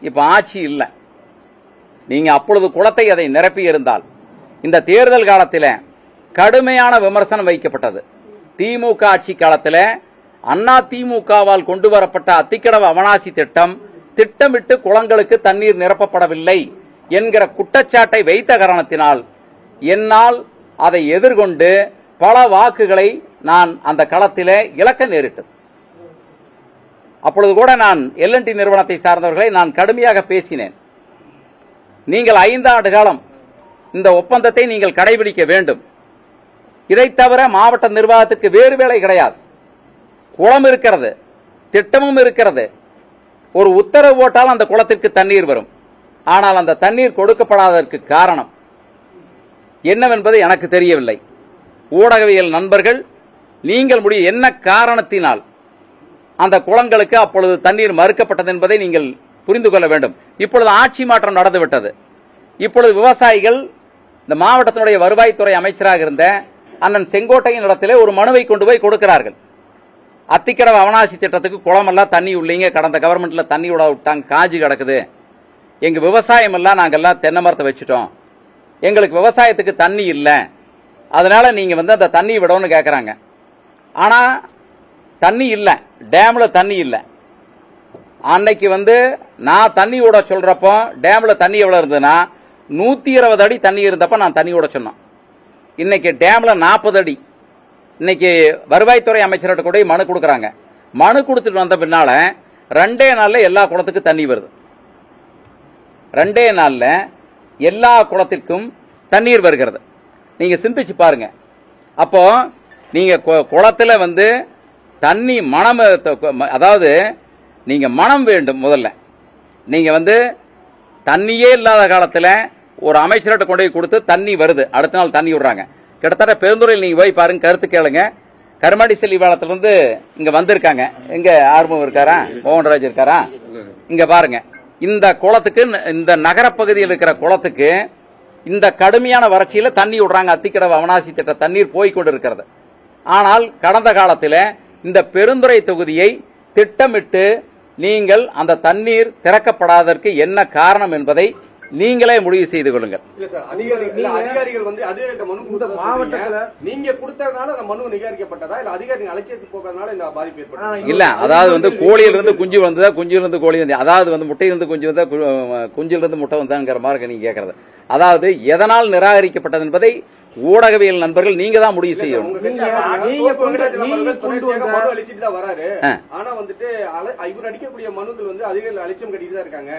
இப்ப ஆட்சி இல்லை. நீங்க அப்பொழுது குளத்தை அதை நிரப்பி இருந்தால். இந்த தேர்தல் காலத்தில் கடுமையான விமர்சனம் வைக்கப்பட்டது. திமுக ஆட்சி காலத்தில் அண்ணா திமுகவால் கொண்டு வரப்பட்ட அத்திக்கடவு அவனாசி திட்டம் திட்டமிட்டு குளங்களுக்கு தண்ணீர் நிரப்பப்படவில்லை என்கிற குற்றச்சாட்டை வைத்த காரணத்தினால் என்னால் அதை எதிர்கொண்டு பல வாக்குகளை நான் அந்த களத்திலே இழக்க நேரிட்டது. அப்பொழுது கூட நான் எல்&டி நிறுவனத்தை சார்ந்தவர்களை நான் கடுமையாக பேசினேன். நீங்கள் 5 ஆண்டு காலம் இந்த ஒப்பந்தத்தை நீங்கள் கடைபிடிக்க வேண்டும். இதை தவிர மாவட்ட நிர்வாகத்துக்கு வேறு வேலை கிடையாது. குளம் இருக்கிறது, திட்டமும் இருக்கிறது. ஒரு உத்தரவு போட்டால் அந்த குளத்திற்கு தண்ணீர் வரும். ஆனால் அந்த தண்ணீர் கொடுக்கப்படாததற்கு காரணம் என்னவென்பது எனக்கு தெரியவில்லை. ஊடகவியல் நண்பர்கள் நீங்கள் என்ன காரணத்தினால் அந்த குளங்களுக்கு அப்பொழுது தண்ணீர் மறுக்கப்பட்டது என்பதை நீங்கள் புரிந்து கொள்ள வேண்டும். இப்பொழுது ஆட்சி மாற்றம் நடந்துவிட்டது. இப்பொழுது விவசாயிகள் இந்த மாவட்டத்தினுடைய வருவாய்த்துறை அமைச்சராக இருந்த அண்ணன் செங்கோட்டையின் இடத்திலே ஒரு மனுவை கொண்டு போய் கொடுக்கிறார்கள். அத்திக்கடவு அவனாசி திட்டத்துக்கு குளமெல்லாம் தண்ணி உள்ளீங்க, கடந்த கவர்மெண்ட்ல தண்ணி விட விட்டாங்க, காஞ்சி கிடக்குது. எங்க விவசாயம் எல்லாம் நாங்கெல்லாம் தென்னை மரத்தை வச்சுட்டோம், எங்களுக்கு விவசாயத்துக்கு தண்ணி இல்லை, அதனால நீங்க அந்த தண்ணி விடணும்னு கேட்கறாங்க. ஆனா தண்ணி இல்லை, டேம்ல தண்ணி இல்லை. அன்னைக்கு நான் தண்ணி விட சொல்றப்போ டேம்ல தண்ணி எவ்வளவு இருந்ததுன்னா 120 அடி தண்ணி இருந்தப்ப நான் தண்ணி விட சொன்னேன். இன்னைக்கு டேம்ல 40 அடி. இன்னைக்கு வருவாய்த்துறை அமைச்சர்கிட்ட கூட மனு கொடுக்கறாங்க. மனு கொடுத்துட்டு வந்த பின்னால 2 நாள்ல எல்லா குளத்துக்கும் தண்ணி வருது. 2 நாள்ல எல்லா குளத்திற்கும் தண்ணீர் வருகிறது. நீங்க சிந்திச்சு பாருங்க. அப்போ நீங்க குளத்துல தண்ணி மனம், அதாவது நீங்க மனம் வேண்டும். முதல்ல நீங்க தண்ணியே இல்லாத காலத்துல ஒரு அமைச்சர்கிட்ட கொண்டு போய் கொடுத்து தண்ணி வருது, அடுத்த நாள் தண்ணி விடுறாங்க. கிட்டத்தட்ட பெருந்துறையில் நீங்க போய் பாருங்க, கருத்து கேளுங்க. கருமாடி செல்லிவாளத்திலிருந்து இங்க வந்திருக்காங்க. இங்க ஆர்வம் இருக்காரா, மோகன்ராஜ் இருக்காரா? இங்க பாருங்க, இந்த குளத்துக்கு, இந்த நகர பகுதியில் இருக்கிற குளத்துக்கு இந்த கடுமையான வறட்சியில தண்ணி விடுறாங்க. அத்திக்கடவு அவனாசி திட்ட தண்ணீர் போய்கொண்டு இருக்கிறது. ஆனால் கடந்த காலத்தில் இந்த பெருந்துறை தொகுதியை திட்டமிட்டு நீங்கள் அந்த தண்ணீர் திறக்கப்படாததற்கு என்ன காரணம் என்பதை நீங்களே முடிவு செய்து கொள்ளுங்கள். அதிகாரிகள் வந்து மாவட்டத்தில் நீங்க கொடுத்ததுனால அந்த மனு நிகாரிக்கப்பட்டதா இல்ல அதிகாரிகள் அலட்சியத்துக்கு போகிறதுனால இந்த பாதிப்பு ஏற்பட்டதா? இல்ல, அதாவது வந்து கோழியிலிருந்து குஞ்சு வந்ததா, குஞ்சிலிருந்து கோழி வந்து, அதாவது வந்து முட்டையிலிருந்து குஞ்சு வந்தா, குஞ்சிலிருந்து முட்டை வந்தாங்கிற மாதிரி நீங்க கேட்கறது. அதாவது எதனால் நிராகரிக்கப்பட்டது என்பதை ஊடகவியல் நண்பர்கள் நீங்க தான் முடிவு செய்யணும். ஆனா வந்துட்டு இவர் அடிக்கக்கூடிய மனுக்கள் வந்து அதிகாரிகள் அலட்சியம் கட்டிட்டு தான் இருக்காங்க.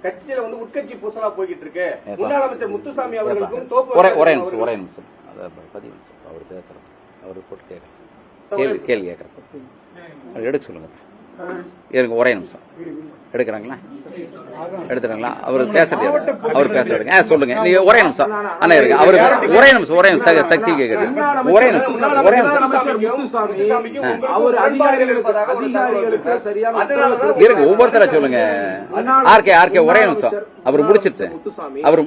கட்சியில வந்து உட்கட்சி பூசலா போய்கிட்டு இருக்கு. முன்னாள் அமைச்சர் முத்துசாமி அவர்களுக்கும் ஒரே நிமிஷம் அவர் பேசுறாரு, அவர் போட்டு கேள்வி கேட்கறாரு, எடுக்க சொல்லுங்க. இருங்க, ஒரே நிமிஷம் எடுக்கிறாங்களா? எடுத்துறாங்களா? அவர் பேசுறாருங்க. சொல்லுங்க, நீங்க ஒரே நிமிஷம் அண்ணா இருங்க. அவரு ஒரே நிமிஷம் சக்தி கேட்கறது. ஒரே நிமிஷம் இருங்க, ஒவ்வொருத்தர சொல்லுங்க. ஆர்கே ஒரே நிமிஷம் அவர் முடிச்சிட்டு அவரு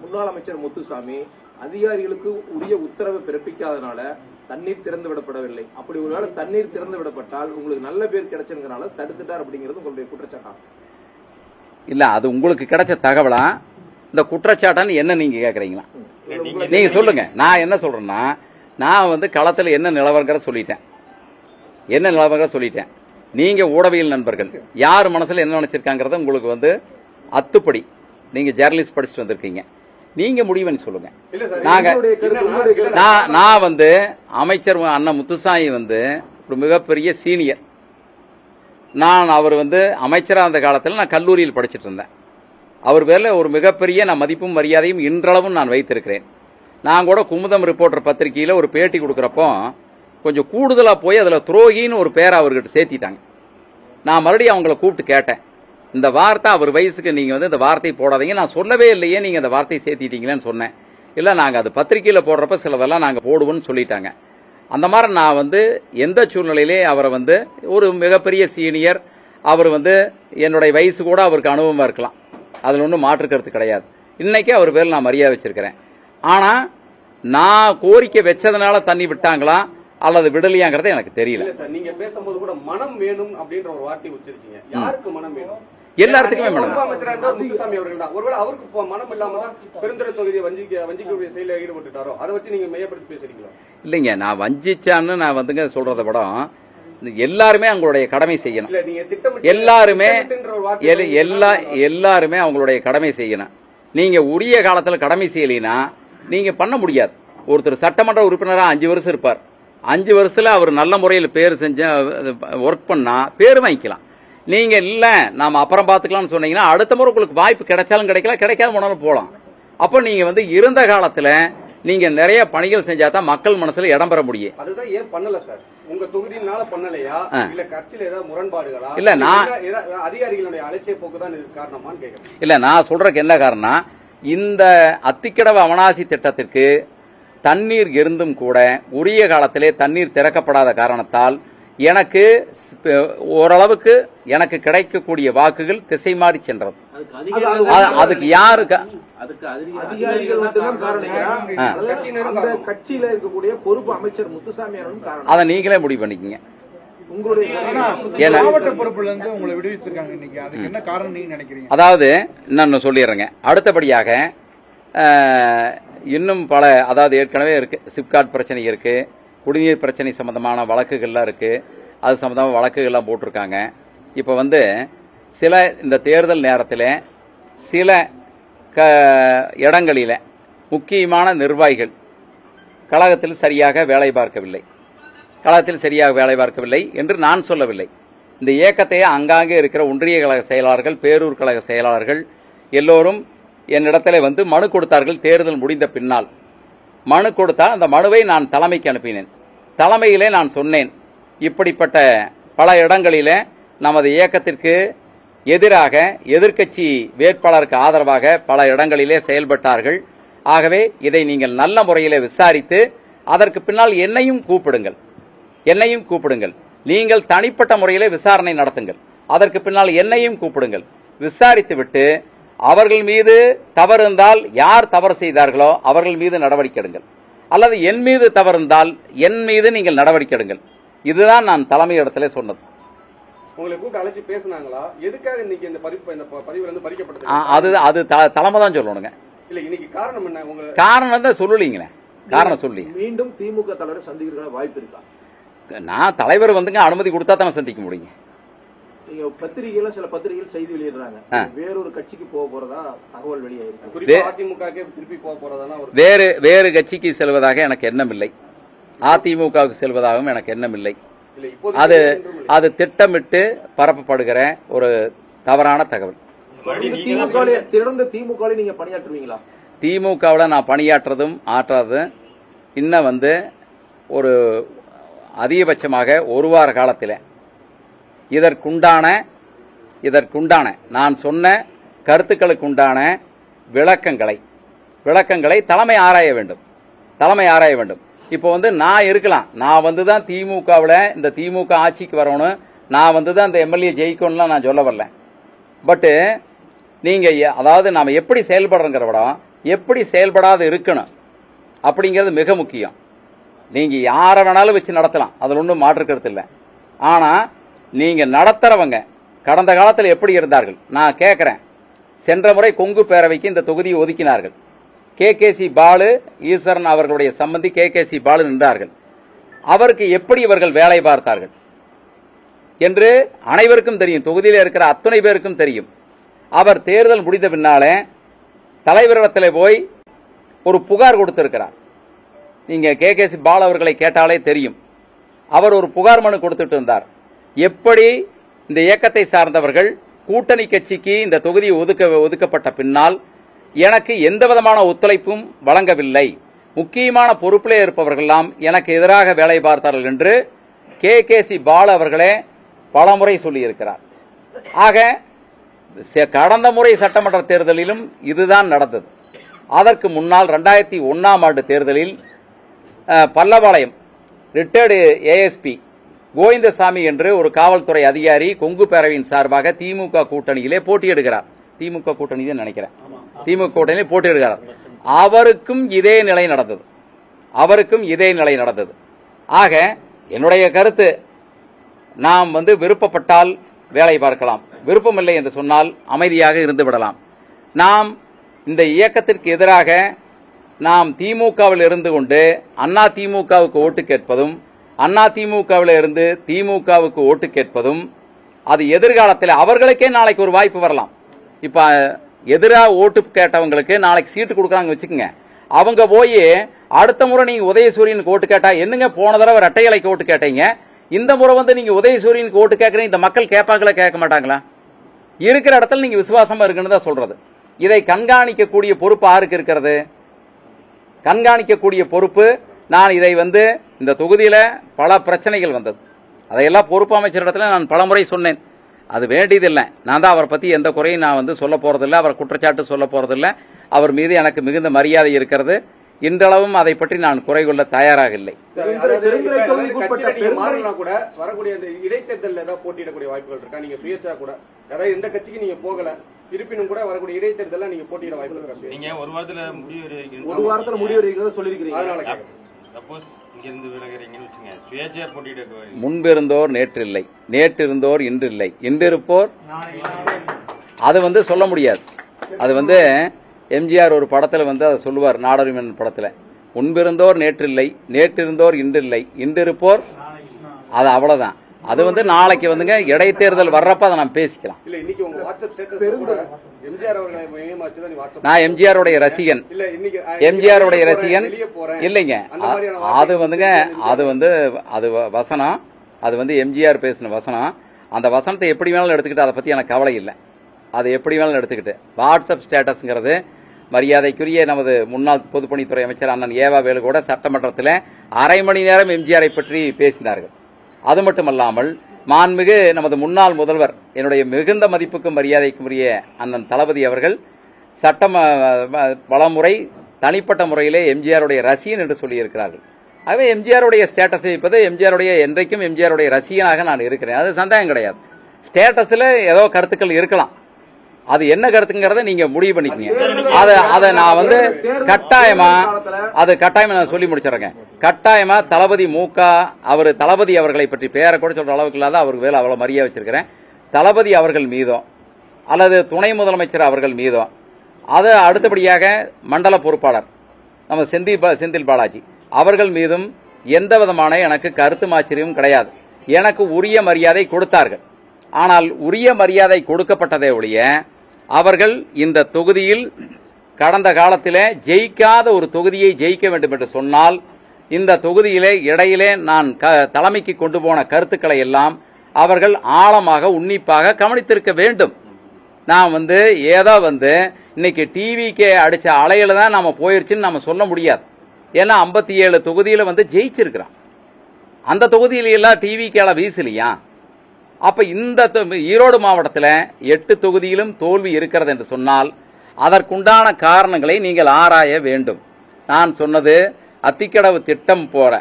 முன்னாள் அமைச்சர் முத்துசாமி அதிகாரிகளுக்கு உரிய உத்தரவை பிறப்பிக்காதனால தண்ணீர் திறந்து விடப்படவில்லை. அப்படி ஒருவேளை தண்ணீர் திறந்து விடப்பட்டால் உங்களுக்கு நல்ல பேர் கிடைச்சதுனால தடுத்துட்டார் அப்படிங்கிறது உங்களுடைய குற்றச்சாட்டா? இல்ல, அது உங்களுக்கு கிடைச்ச தகவலா இந்த குற்றச்சாட்டான்னு என்ன நீங்க கேக்குறீங்களா? நீங்க சொல்லுங்க. நான் என்ன சொல்றேன்னா, நான் வந்து களத்துல என்ன நிலவரங்கிற சொல்லிட்டேன். நீங்க ஊடகவியல் நண்பர்கள் யார் மனசுல என்ன நினைச்சிருக்காங்கிறத உங்களுக்கு வந்து அத்துப்படி நீங்க ஜெர்னலிஸ்ட் படிச்சுட்டு வந்திருக்கீங்க, நீங்க முடிவுன்னு சொல்லுங்க. நான் வந்து அமைச்சர் அண்ணன் முத்துசாமி வந்து ஒரு மிகப்பெரிய சீனியர். நான் அவர் வந்து அமைச்சராக அந்த காலத்தில் நான் கல்லூரியில் படிச்சுட்டு இருந்தேன். அவர் பேரில் ஒரு மிகப்பெரிய நான் மதிப்பும் மரியாதையும் இன்றளவும் நான் வைத்திருக்கிறேன். நான் கூட குமுதம் ரிப்போர்ட்டர் பத்திரிகையில் ஒரு பேட்டி கொடுக்குறப்போ கொஞ்சம் கூடுதலாக போய் அதில் துரோகின்னு ஒரு பேரை அவர்கிட்ட சேர்த்திட்டாங்க. நான் மறுபடியும் அவங்கள கூப்பிட்டு கேட்டேன், இந்த வார்த்தை அவர் வயசுக்கு நீங்க வந்து இந்த வார்த்தை போடாதீங்க, நான் சொல்லவே இல்லையே, நீங்க அந்த வார்த்தையை சேர்த்திட்டீங்களேன்னு சொன்னேன். இல்ல, நாங்க அது பத்திரிகையில போடுறப்ப சிலதெல்லாம் நாங்க போடுவோம்னு சொல்லிட்டாங்க. அந்த மாதிரி நான் வந்து எந்த சூழ்நிலையிலே அவரை வந்து ஒரு மிகப்பெரிய சீனியர், அவர் வந்து என்னுடைய வயசு கூட அவருக்கு அனுபவமா இருக்கலாம், அதுல ஒன்றும் மாற்றுக்கிறது கிடையாது. இன்னைக்கு அவர் பேர் நான் மரியாதை வச்சிருக்கிறேன். ஆனா நான் கோரிக்கை வச்சதுனால தண்ணி விட்டாங்களா அல்லது விடலையாங்கிறது எனக்கு தெரியல. நீங்க பேசும்போது கூட மனம் வேணும் அப்படின்ற ஒரு வார்த்தை உச்சரிச்சீங்க. யாருக்கு மனம் வேணும்? எல்லாத்துக்குமே மனம். முத்துசாமி அவர்கள் தான். ஒருவேளை அவருக்கு மனம் இல்லாம தான் பெருந்துறை தொகுதியை வஞ்சிக்கக்கூடிய செயலில் ஈடுபட்டுட்டாரோ, அதை வச்சு நீங்க மையப்படுத்தி பேசுறீங்களா? இல்லைங்க, நான் வஞ்சிச்சான்னு நான் வந்துங்க சொல்றதை விட எல்லாருமே அவங்களுடைய கடமை செய்யணும். எல்லாருமே அவங்களுடைய கடமை செய்யணும். நீங்க உரிய காலத்தில் கடமை செய்யலைன்னா நீங்க பண்ண முடியாது. ஒருத்தர் சட்டமன்ற உறுப்பினராக 5 வருஷம் இருப்பார். 5 வருஷத்துல அவர் நல்ல முறையில் பேர் செஞ்ச ஒர்க் பண்ணா பேர் வாங்கிக்கலாம். நீங்க இல்ல நாம அப்புறம் பாத்துக்கலாம்னு சொன்னீங்கன்னா அடுத்த முறை உங்களுக்கு வாய்ப்பு கிடைச்சாலும் கிடைக்கலாம், கிடைக்காத போனாலும் போலாம். அப்ப நீங்க வந்து இருந்த காலத்துல நீங்க நிறைய பணிகள் செஞ்சாதான் மக்கள் மனசுல இடம் பெற முடியும். அதுதான் ஏன் பண்ணல சார்? உங்க தொகுதியினால பண்ணலையா இல்ல கட்சியில ஏதாவது முரண்பாடுகளா? இல்ல, நான் அதிகாரிகளுடைய அலட்சிய போக்கு தான் இதுக்கு காரணமான்னு கேட்கிறேன். இல்ல, நான் சொல்றதுக்கு என்ன காரணம், இந்த அத்திக்கடவு அவனாசி திட்டத்திற்கு தண்ணீர் இருந்தும் கூட உரிய காலத்திலே தண்ணீர் திறக்கப்படாத காரணத்தால் எனக்கு ஓரளவுக்கு எனக்கு கிடைக்கக்கூடிய வாக்குகள் திசை மாறி சென்றது. அதுக்கு யாருக்கு? கட்சியில இருக்கக்கூடிய பொறுப்பு அமைச்சர் முத்துசாமி அதை நீங்களே முடிவு பண்ணிக்கங்க. அதாவது நான் சொல்லிடுறேங்க. அடுத்தபடியாக இன்னும் பல, அதாவது ஏற்கனவே இருக்கு, சிப்காட் பிரச்சனை இருக்கு, குடிநீர் பிரச்சனை சம்பந்தமான வழக்குகள்லாம் இருக்கு, அது சம்பந்தமான வழக்குகள்லாம் போட்டிருக்காங்க. இப்போ வந்து சில இந்த தேர்தல் நேரத்தில் சில இடங்களில் முக்கியமான நிர்வாகிகள் கழகத்தில் சரியாக வேலை பார்க்கவில்லை என்று நான் சொல்லவில்லை. இந்த இயக்கத்தை அங்காங்கே இருக்கிற ஒன்றிய கழக செயலாளர்கள், பேரூர் கழக செயலாளர்கள் எல்லோரும் என்னிடத்தில் வந்து மனு கொடுத்தார்கள். தேர்தல் முடிந்த பின்னால் மனு கொடுத்தால் அந்த மனுவை நான் தலைமைக்கு அனுப்பினேன். தலைமையிலே நான் சொன்னேன், இப்படிப்பட்ட பல இடங்களிலே நமது இயக்கத்திற்கு எதிராக எதிர்க்கட்சி வேட்பாளருக்கு ஆதரவாக பல இடங்களிலே செயல்பட்டார்கள். ஆகவே இதை நீங்கள் நல்ல முறையில் விசாரித்து அதற்கு பின்னால் என்னையும் கூப்பிடுங்கள். நீங்கள் தனிப்பட்ட முறையிலே விசாரணை நடத்துங்கள். அதற்கு பின்னால் என்னையும் கூப்பிடுங்கள். விசாரித்துவிட்டு அவர்கள் மீது தவறு இருந்தால் யார் தவறு செய்தார்களோ அவர்கள் மீது நடவடிக்கை எடுங்கள். அல்லது என் மீது தவறு இருந்தால் என் மீது நீங்கள் நடவடிக்கை எடுங்கள். இதுதான் நான் தலைமை இடத்துல சொன்னது. உங்களை கூப்பிட்டு அழைச்சு பேசினாங்களா? எதுக்காக இன்னைக்கு இந்த பதிவுல இருந்து பறிக்கப்பட்டது? அது தலைமை தான் சொல்லணுங்க. இல்ல இன்னைக்கு காரணம் என்ன? உங்க காரணம் தான் சொல்லலீங்களே. காரணம் சொல்லி மீண்டும் திமுக தலைவரை சந்திக்கிறதுக்கான வாய்ப்பு இருக்கா? நான் தலைவர் வந்துங்க அனுமதி கொடுத்தா தானே சந்திக்க முடியுங்க. நீங்க பத்திரிகையில சில பத்திரிகைகள் செய்தி வெளியிடுறாங்க, வேறொரு கட்சிக்கு போக போறதா தகவல் வெளியாயிருக்கு. குறிப்பா அதிமுகவுக்கே திருப்பி போக போறதானா? வேறு கட்சிக்கு செல்வதாக எனக்கு எண்ணம் இல்லை. அதிமுகவுக்கு செல்வதாகவும் எனக்கு எண்ணம் இல்லை. அது திட்டமிட்டு பரப்பப்படுகிற ஒரு தவறான தகவல். திறந்த திமுக நீங்க பணியாற்றுவீங்களா? திமுகவில் நான் பணியாற்றுறதும் ஆற்றாததும் இன்னும் ஒரு அதிகபட்சமாக ஒரு வார காலத்தில் இதற்குண்டான நான் சொன்ன கருத்துக்களுக்குண்டான விளக்கங்களை தலைமை ஆராய வேண்டும். இப்போ நான் இருக்கலாம், நான் தான் திமுகவில் இந்த திமுக ஆட்சிக்கு வரணும், நான் தான் இந்த எம்எல்ஏ ஜெயிக்கணும்லாம் நான் சொல்ல வரல. பட்டு நீங்க அதாவது நாம எப்படி செயல்படுறோங்கிற விட எப்படி செயல்படாது இருக்கணும் அப்படிங்கிறது மிக முக்கியம். நீங்க யாரை வேணாலும் வச்சு நடத்தலாம், அதில் ஒன்றும் மாற்றுக்கிறது இல்லை. ஆனா நீங்க நடத்துறவங்க கடந்த காலத்தில் எப்படி இருந்தார்கள் நான் கேட்கிறேன். சென்ற முறை கொங்கு பேரவைக்கு இந்த தொகுதியை ஒதுக்கினார்கள். KKC பாலு ஈஸ்வரன் அவர்களுடைய சம்பந்தி KKC பாலு நின்றார்கள். அவருக்கு எப்படி இவர்கள் வேலை பார்த்தார்கள் என்று அனைவருக்கும் தெரியும், தொகுதியில் இருக்கிற அத்தனை பேருக்கும் தெரியும். அவர் தேர்தல் முடிந்த பின்னாலே தலைவரிடத்தில் போய் ஒரு புகார் கொடுத்திருக்கிறார். நீங்க KKC பாலு அவர்களை கேட்டாலே தெரியும். அவர் ஒரு புகார் மனு கொடுத்துட்டு இருந்தார். எப்படி இந்த இயக்கத்தை சார்ந்தவர்கள் கூட்டணி கட்சிக்கு இந்த தொகுதி ஒதுக்கப்பட்ட பின்னால் எனக்கு எந்த விதமான ஒத்துழைப்பும் வழங்கவில்லை, முக்கியமான பொறுப்பிலே இருப்பவர்களெல்லாம் எனக்கு எதிராக வேலை பார்த்தார்கள் என்று KKC பாலு அவர்களே பலமுறை சொல்லியிருக்கிறார். ஆக கடந்த முறை சட்டமன்ற தேர்தலிலும் இதுதான் நடந்தது. அதற்கு முன்னால் 2001ஆம் ஆண்டு தேர்தலில் பல்லபாளையம் ரிட்டையர்டு ASP கோவிந்தசாமி என்று ஒரு காவல்துறை அதிகாரி கொங்கு பேரவையின் சார்பாக திமுக கூட்டணியிலே போட்டியிடுகிறார். திமுக கூட்டணியிலே நினைக்கிறேன், திமுக கூட்டணியிலே போட்டியிடுகிறார். அவருக்கும் இதே நிலை நடந்தது. ஆக என்னுடைய கருத்து, நாம் விருப்பப்பட்டால் வேலை பார்க்கலாம், விருப்பமில்லை என்று சொன்னால் அமைதியாக இருந்து விடலாம். நாம் இந்த இயக்கத்திற்கு எதிராக நாம் திமுகவில் இருந்து கொண்டு அண்ணா திமுகவுக்கு ஓட்டு கேட்பதும், அண்ணா திமுகவில் இருந்து திமுகவுக்கு ஓட்டு கேட்பதும், அது எதிர்காலத்தில் அவர்களுக்கே நாளைக்கு ஒரு வாய்ப்பு வரலாம். இப்ப எதிராக ஓட்டு கேட்டவங்களுக்கு நாளைக்கு சீட்டு கொடுக்குறாங்க வச்சுக்கோங்க, அவங்க போய் அடுத்த முறை நீங்க உதயசூரியனுக்கு ஓட்டு கேட்டா என்னங்க போன தடவை ரெட்டை இலைக்கு ஓட்டு கேட்டீங்க, இந்த முறை நீங்க உதயசூரியனுக்கு ஓட்டு கேட்கறீங்க, இந்த மக்கள் கேட்பாங்களா கேட்க மாட்டாங்களா? இருக்கிற இடத்துல நீங்க விசுவாசமா இருக்குன்னு தான் சொல்றது. இதை கண்காணிக்கக்கூடிய பொறுப்பு யாருக்கு இருக்கிறது? கண்காணிக்கக்கூடிய பொறுப்பு நான் இதை இந்த தொகுதியில பல பிரச்சனைகள் வந்தது, அதையெல்லாம் பொறுப்பு அமைச்சர் இடத்துல நான் பலமுறை சொன்னேன். அது வேண்டியதில்லை. நான் தான் அவரை பத்தி எந்த குறையும் நான் சொல்ல போறதில்லை, அவர் குற்றச்சாட்டு சொல்ல போறதில்லை. அவர் மீது எனக்கு மிகுந்த மரியாதை இருக்கிறது. இன்றளவும் அதை பற்றி நான் குறை கொள்ள தயாராக இல்லை. கூட வரக்கூடிய இடைத்தேர்தல் ஏதாவது போட்டியிடக்கூடிய வாய்ப்புகள் இருக்கா? நீங்க சுயேட்சா கூட அதாவது எந்த கட்சிக்கு நீங்க போகல, இருப்பினும் கூட வரக்கூடிய இடைத்தேர்தல் நீங்க போட்டியிட வாய்ப்பு இருக்கா? நீங்க ஒரு வாரத்துல முடிவு சொல்லிருக்கீங்க. அதனால சப்போஸ் இங்க இருந்து விலகிறீங்கன்னு வச்சுங்க, சுயேட்சையா போட்டியிட முன்பிருந்தோர் நேற்றில்லை, நேற்றிருந்தோர் இன்றில்லை, இன்றிருப்போர் அது சொல்ல முடியாது. அது எம்ஜிஆர் ஒரு படத்துல அதை சொல்லுவார், நாடொருமன் படத்துல, முன்பிருந்தோர் நேற்றில்லை, நேற்றிருந்தோர் இன்றில்லை, இன்றிருப்போர், அது அவ்வளவுதான். அது நாளைக்கு இடைத்தேர்தல் வர்றப்ப அதை நாம் பேசிக்கலாம். இல்ல இன்னைக்கு உங்க வாட்ஸ்அப் ஸ்டேட்டஸ் கூட எம்ஜிஆர் அவர்களை மையமாச்சு தான் வாட்ஸ்அப். நான் எம்ஜிஆருடைய ரசிகன், இல்ல இன்னைக்கு எம்ஜிஆருடைய ரசிகன் இல்லைங்க. அது அது வசனம், அது எம்ஜிஆர் பேசின வசனம். அந்த வசனத்தை எப்படி வேணாலும் எடுத்துக்கிட்டு அதை பத்தி எனக்கு கவலை இல்லை. அது எப்படி வேணாலும் எடுத்துக்கிட்டு வாட்ஸ்அப் ஸ்டேட்டஸ்ங்கிறது மரியாதைக்குரிய நமது முன்னாள் பொதுப்பணித்துறை அமைச்சர் அண்ணன் ஏவா வேலு கூட சட்டமன்றத்தில் அரை மணி நேரம் எம்ஜிஆரை பற்றி பேசினார்கள். அது மட்டுமல்லாமல் மாண்புமிகு நமது முன்னாள் முதல்வர், என்னுடைய மிகுந்த மதிப்புக்கும் மரியாதைக்கும் உரிய அண்ணன் தளபதி அவர்கள் பலமுறை தனிப்பட்ட முறையிலே எம்ஜிஆருடைய ரசிகன் என்று சொல்லியிருக்கிறார்கள். ஆகவே எம்ஜிஆருடைய ஸ்டேட்டஸ் வைப்பது, என்றைக்கும் எம்ஜிஆருடைய ரசிகனாக நான் இருக்கிறேன், அது சந்தேகம் கிடையாது. ஸ்டேட்டஸ்ல ஏதோ கருத்துக்கள் இருக்கலாம், அது என்ன கருத்துங்கிறத நீங்க முடிவு பண்ணிக்கங்க. அதை நான் வந்து கட்டாயமா நான் சொல்லி முடிச்சிடறேன். கட்டாயமா தளபதி அவர் தளபதி அவர்களை பற்றி பேரை கூட சொல்ற அளவுக்கு இல்லாத அவருக்கு வேலை அவ்வளவு மரியாதை வச்சிருக்கிறேன். தளபதி அவர்கள் மீதும் அல்லது துணை முதலமைச்சர் அவர்கள் மீதும், அது அடுத்தபடியாக மண்டல பொறுப்பாளர் நம்ம செந்தில் பாலாஜி அவர்கள் மீதும் எந்த விதமான எனக்கு கருத்து மாச்சரியம் கிடையாது. எனக்கு உரிய மரியாதை கொடுத்தார்கள். ஆனால் உரிய மரியாதை கொடுக்கப்பட்டதை ஒழிய அவர்கள் இந்த தொகுதியில் கடந்த காலத்திலே ஜெயிக்காத ஒரு தொகுதியை ஜெயிக்க வேண்டும் என்று சொன்னால் இந்த தொகுதியிலே இடையிலே நான் தலைமைக்கு கொண்டு போன கருத்துக்களை எல்லாம் அவர்கள் ஆழமாக உன்னிப்பாக கவனித்திருக்க வேண்டும். நான் ஏதோ இன்னைக்கு டிவிக்கு அடிச்ச அலையில தான் நாம போயிருச்சுன்னு நாம சொல்ல முடியாது. ஏன்னா 57 தொகுதியில ஜெயிச்சிருக்கிறான். அந்த தொகுதியில எல்லாம் டிவிக்கு வீசலையா? அப்ப இந்த ஈரோடு மாவட்டத்தில் 8 தொகுதியிலும் தோல்வி இருக்கிறது என்று சொன்னால் அதற்குண்டான காரணங்களை நீங்கள் ஆராய வேண்டும். நான் சொன்னது அத்திக்கடவு திட்டம் போற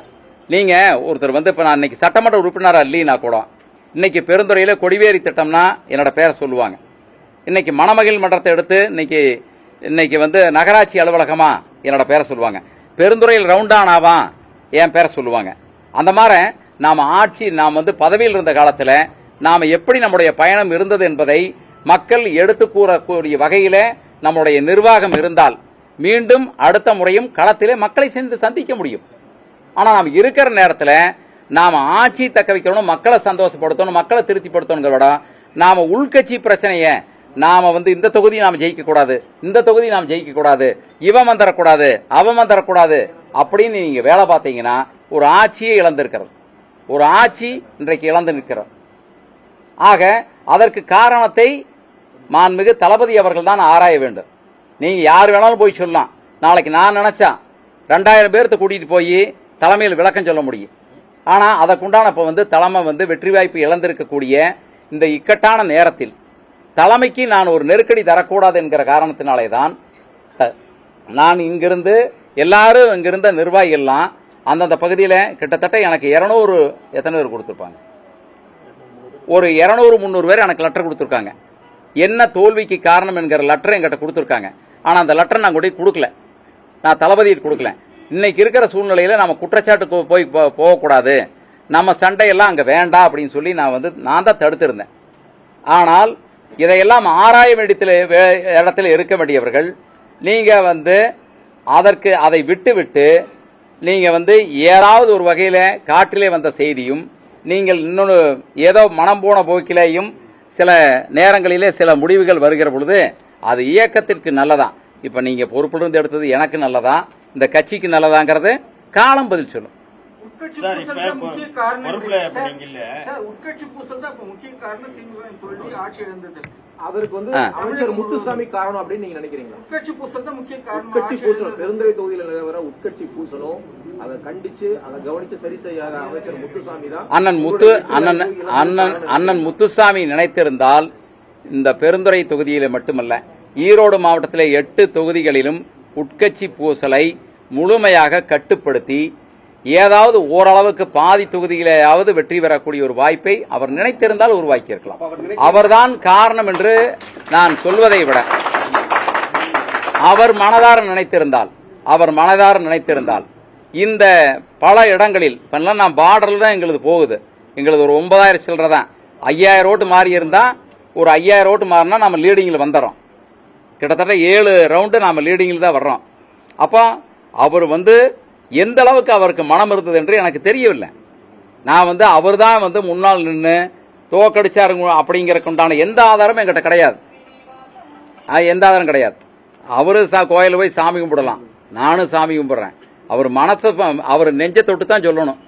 நீங்க ஒருத்தர் இப்ப நான் இன்னைக்கு சட்டமன்ற உறுப்பினரா இல்லைனா கூட இன்னைக்கு பெருந்துறையில கொடிவேரி திட்டம்னா என்னோட பேரை சொல்லுவாங்க. இன்னைக்கு மணமகிழ் மன்றத்தை எடுத்து இன்னைக்கு நகராட்சி அலுவலகமா என்னோட பேரை சொல்லுவாங்க. பெருந்துறையில் ரவுண்டானாவா என் பேரை சொல்லுவாங்க. அந்த மாதிரி நாம் பதவியில் இருந்த காலத்தில் நாம எப்படி நம்முடைய பயணம் இருந்தது என்பதை மக்கள் எடுத்து கூறக்கூடிய வகையில நம்முடைய நிர்வாகம் இருந்தால் மீண்டும் அடுத்த முறையும் களத்திலே மக்களை சேர்ந்து சந்திக்க முடியும். ஆனா நாம் இருக்கிற நேரத்தில் நாம ஆட்சி தக்க வைக்கணும், மக்களை சந்தோஷப்படுத்தணும், மக்களை திருப்திப்படுத்தணுங்கிறத நாம உள்கட்சி பிரச்சனையை நாம இந்த தொகுதி நாம் ஜெயிக்க கூடாது, இந்த தொகுதி நாம் ஜெயிக்க கூடாது, இவன் வந்துடக்கூடாது, அவன் வந்துடக்கூடாது அப்படின்னு நீங்க வேலை பார்த்தீங்கன்னா ஒரு ஆட்சியை இழந்திருக்கிறது. ஒரு ஆட்சி இன்றைக்கு இழந்து நிற்கிறது. ஆக அதற்கு காரணத்தை மாண்புமிகு தளபதி அவர்கள் தான் ஆராய வேண்டும். நீங்க யார் வேணாலும் போய் சொல்லலாம். நாளைக்கு நான் நினைச்சா 2000 பேர்த்த கூட்டிட்டு போய் தலைமையில் விளக்கம் சொல்ல முடியும். ஆனா அதற்குண்டான இப்ப தலைமை வெற்றி வாய்ப்பு இழந்திருக்கக்கூடிய இந்த இக்கட்டான நேரத்தில் தலைமைக்கு நான் ஒரு நெருக்கடி தரக்கூடாது என்கிற காரணத்தினாலே தான் நான் இங்கிருந்து எல்லாரும் இங்கிருந்த நிர்வாகிகள்லாம் அந்தந்த பகுதியில் கிட்டத்தட்ட எனக்கு 200 எத்தனை பேர் கொடுத்துருப்பாங்க, ஒரு 200-300 பேர் எனக்கு லெட்டர் கொடுத்துருக்காங்க. என்ன தோல்விக்கு காரணம் என்கிற லெட்டர் என்கிட்ட கொடுத்துருக்காங்க. ஆனால் அந்த லெட்டர் நான் கூட கொடுக்கல, நான் தளபதியை கொடுக்கல. இன்னைக்கு இருக்கிற சூழ்நிலையில் நம்ம குற்றச்சாட்டுக்கு போய் போகக்கூடாது, நம்ம சண்டையெல்லாம் அங்கே வேண்டாம் அப்படின்னு சொல்லி நான் தான் தடுத்திருந்தேன். ஆனால் இதையெல்லாம் ஆராய வேண்டிய இடத்துல இருக்க வேண்டியவர்கள் நீங்க அதற்கு அதை விட்டு நீங்க ஏதாவது ஒரு வகையில காட்டிலே வந்த செய்தியும் நீங்கள் இன்னொன்று ஏதோ மனம் போன போக்கிலேயும் சில நேரங்களிலே சில முடிவுகள் வருகிற பொழுது அது இயக்கத்திற்கு நல்லதா, இப்ப நீங்க பொறுப்பிலிருந்து எடுத்தது எனக்கு நல்லதா, இந்த கட்சிக்கு நல்லதாங்கிறது காலம் பதில் சொல்லும். உட்கட்சி பூசல் தான் முக்கிய காரணம். உட்கட்சி பூசல் தான் முக்கிய காரணம் திமுக தோல்வி ஆட்சி இழந்ததற்கு. அதற்கு அமைச்சர் முத்துசாமி காரணம் அப்படின்னு நீங்க நினைக்கிறீங்களா? உட்கட்சி பூசல் தான் முக்கிய காரணம். உட்கட்சி பூசல் பெருந்துறை தொகுதியில் நிலவர உட்கட்சி பூசலும் அதை கண்டிச்சு அதை கவனிச்சு சரி செய்யாத அமைச்சர் முத்துசாமி தான். அண்ணன் முத்துசாமி நினைத்திருந்தால் இந்த பெருந்துறை தொகுதியில மட்டுமல்ல ஈரோடு மாவட்டத்தில் 8 தொகுதிகளிலும் உட்கட்சி பூசலை முழுமையாக கட்டுப்படுத்தி ஏதாவது ஓரளவுக்கு பாதி தொகுதியிலேயாவது வெற்றி பெறக்கூடிய ஒரு வாய்ப்பை அவர் நினைத்திருந்தால் உருவாக்கி இருக்கலாம். அவர்தான் காரணம் என்று நான் சொல்வதை விட அவர் மனதார நினைத்திருந்தால் இந்த பல இடங்களில் நான் பார்டர்ல தான் எங்களது போகுது, எங்களது ஒரு 9000 சில்லறை தான். 5000 ஓட்டு மாறி இருந்தா ஒரு 5000 ஓட்டு மாறினா நம்ம லீடிங்கில் வந்துடுறோம். கிட்டத்தட்ட 7 ரவுண்டு நாம லீடிங்கில் தான் வர்றோம். அப்போ அவர் எந்த அளவுக்கு அவருக்கு மனம் இருந்தது என்று எனக்கு தெரியவில்லை. நான் அவர் தான் முன்னால் நின்று தோக்கடிச்சாரு அப்படிங்கறதுக்குண்டான எந்த ஆதாரமும் என்கிட்ட கிடையாது. எந்த ஆதாரம் கிடையாது. அவரு கோயில போய் சாமி கும்பிடலாம், நானும் சாமி கும்பிடுறேன். அவர் மனசை அவர் நெஞ்ச தொட்டு தான் சொல்லணும்.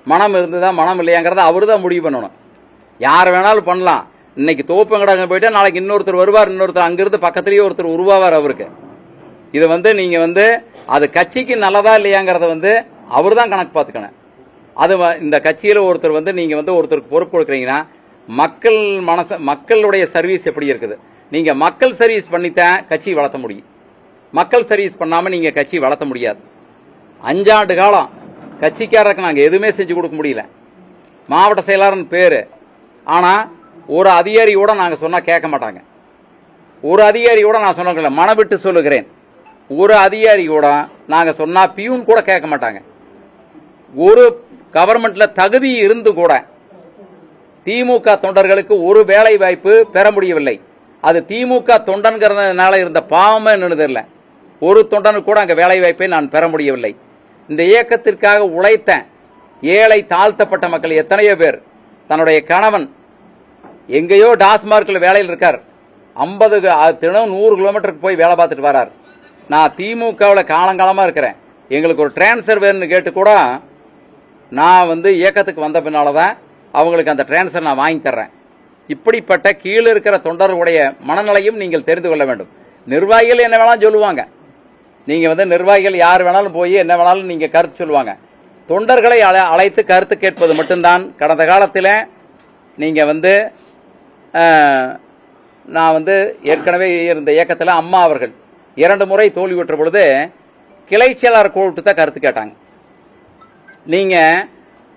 மனம் இருந்துதான் மனம் இல்லையாங்கிறத அவரு தான் முடிவு பண்ணணும். யார் வேணாலும் பண்ணலாம். இன்னைக்கு தோப்பங்கடாங்க போயிட்டா நாளைக்கு இன்னொருத்தர் வருவார், இன்னொருத்தர் அங்கிருந்து பக்கத்திலேயே ஒருத்தர் உருவாவார். அவருக்கு இது நீங்க அது கட்சிக்கு நல்லதா இல்லையாங்கிறத அவர் தான் கணக்கு பார்த்துக்கணும். அது இந்த கட்சியில ஒருத்தர் நீங்க ஒருத்தருக்கு பொறுப்பு கொடுக்குறீங்கன்னா மக்களுடைய சர்வீஸ் எப்படி இருக்குது, நீங்க மக்கள் சர்வீஸ் பண்ணித்தான் கட்சி வளர்த்த முடியும். மக்கள் சர்வீஸ் பண்ணாம நீங்க கட்சி வளர்த்த முடியாது. 5 ஆண்டு காலம் கட்சிக்காரருக்கு நாங்க எதுவுமே செஞ்சு கொடுக்க முடியல. மாவட்ட செயலாளர்னு பேரு, ஆனா ஒரு அதிகாரியோட நாங்க சொன்னா கேட்க மாட்டாங்க. ஒரு அதிகாரி கூட நான் சொன்ன மனவிட்டு சொல்லுகிறேன், ஒரு அதிகாரி கூட நாங்க சொன்னா பியூன் கூட கேட்க மாட்டாங்க. ஒரு கவர்மெண்ட்ல தகுதி இருந்து கூட திமுக தொண்டர்களுக்கு ஒரு வேலை வாய்ப்பு பெற முடியவில்லை. அது திமுக தொண்டன்கிறதுனால இருந்த பாவமே என்னன்னு தெரியல. ஒரு தொண்டனுக்கு கூட அங்க வேலை வாய்ப்பை நான் பெற முடியவில்லை. இந்த இயக்கத்திற்காக உழைத்த ஏழை தாழ்த்தப்பட்ட மக்கள் எத்தனையோ பேர், தன்னுடைய கணவன் எங்கேயோ டாஸ்மார்க்கில் வேலையில் இருக்கார், 50 தினம் 100 கிலோமீட்டருக்கு போய் வேலை பார்த்துட்டு வரார். நான் திமுகவில் காலங்காலமா இருக்கிறேன், எங்களுக்கு ஒரு டிரான்ஸ்ஃபர் வேணும்னு கேட்டு கூட நான் இயக்கத்துக்கு வந்த பின்னால்தான் அவங்களுக்கு அந்த டிரான்ஸ்ஃபர் நான் வாங்கி தர்றேன். இப்படிப்பட்ட கீழே இருக்கிற தொண்டர்களுடைய மனநிலையும் நீங்கள் தெரிந்து கொள்ள வேண்டும். நிர்வாகிகள் என்ன வேணாலும் சொல்லுவாங்க, நீங்க நிர்வாகிகள் யார் வேணாலும் போய் என்ன வேணாலும் நீங்க கருத்து சொல்லுவாங்க. தொண்டர்களை அழைத்து கருத்து கேட்பது மட்டும்தான். கடந்த காலத்தில் நீங்க நான் ஏற்கனவே இருந்த இயக்கத்தில் அம்மா அவர்கள் 2 முறை தோல்வியுற்ற பொழுது கிளை செயலாளர் கூப்பிட்டு தான் கருத்து கேட்டாங்க. நீங்க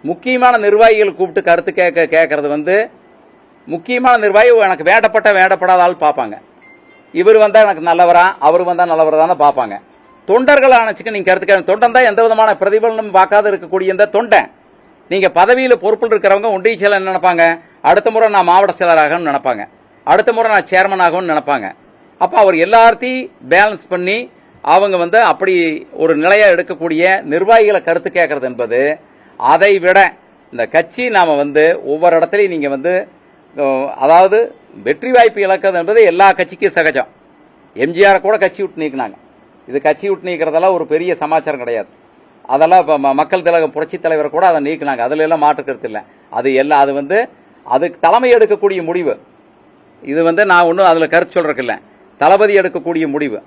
முக்கியமான நிர்வாகிகள் கூப்பிட்டு கருத்து கேட்கறது முக்கியமான நிர்வாகி எனக்கு வேண்டப்படாத ஆள் பார்ப்பாங்க. இவர் வந்தா எனக்கு நல்லவரா, அவர் வந்தா நல்லவரா தானே பார்ப்பாங்க. தொண்டர்கள் அணைச்சுக்க நீங்க கருத்து கேட்க, தொண்டன் தான் எந்த விதமான பிரதிபலனும் பார்க்காத இருக்கக்கூடிய இந்த தொண்டன். நீங்க பதவியில பொறுப்பில் இருக்கிறவங்க ஒன்றிய செயலர் நினைப்பாங்க, அடுத்த முறை நான் மாவட்ட செயலராக நினைப்பாங்க, அடுத்த முறை நான் சேர்மன் ஆகும்னு நினைப்பாங்க. அப்ப அவர் எல்லாத்தையும் பேலன்ஸ் பண்ணி அவங்க அப்படி ஒரு நிலையை எடுக்கக்கூடிய நிர்வாகிகளை கருத்து கேட்கறது என்பது, அதை விட இந்த கட்சி நாம ஒவ்வொரு இடத்துலையும் நீங்க அதாவது வெற்றி வாய்ப்பு இழக்கிறது என்பது எல்லா கட்சிக்கும் சகஜம். எம்ஜிஆர் கூட கட்சி விட்டு நீக்கினாங்க. இது கட்சி விட்டு நீக்கிறதெல்லாம் ஒரு பெரிய சமாச்சாரம் கிடையாது. அதெல்லாம் மக்கள் தலைவர் புரட்சி தலைவர் கூட அதை நீக்கினாங்க, அதுல எல்லாம் மாற்று கருத்து இல்லை. அது எல்லாம் அதுக்கு தலைமை எடுக்கக்கூடிய முடிவு. இது நான் ஒன்றும் அதுல கருத்து சொல்றதுக்கு இல்லை, தளபதி எடுக்கக்கூடிய முடிவு.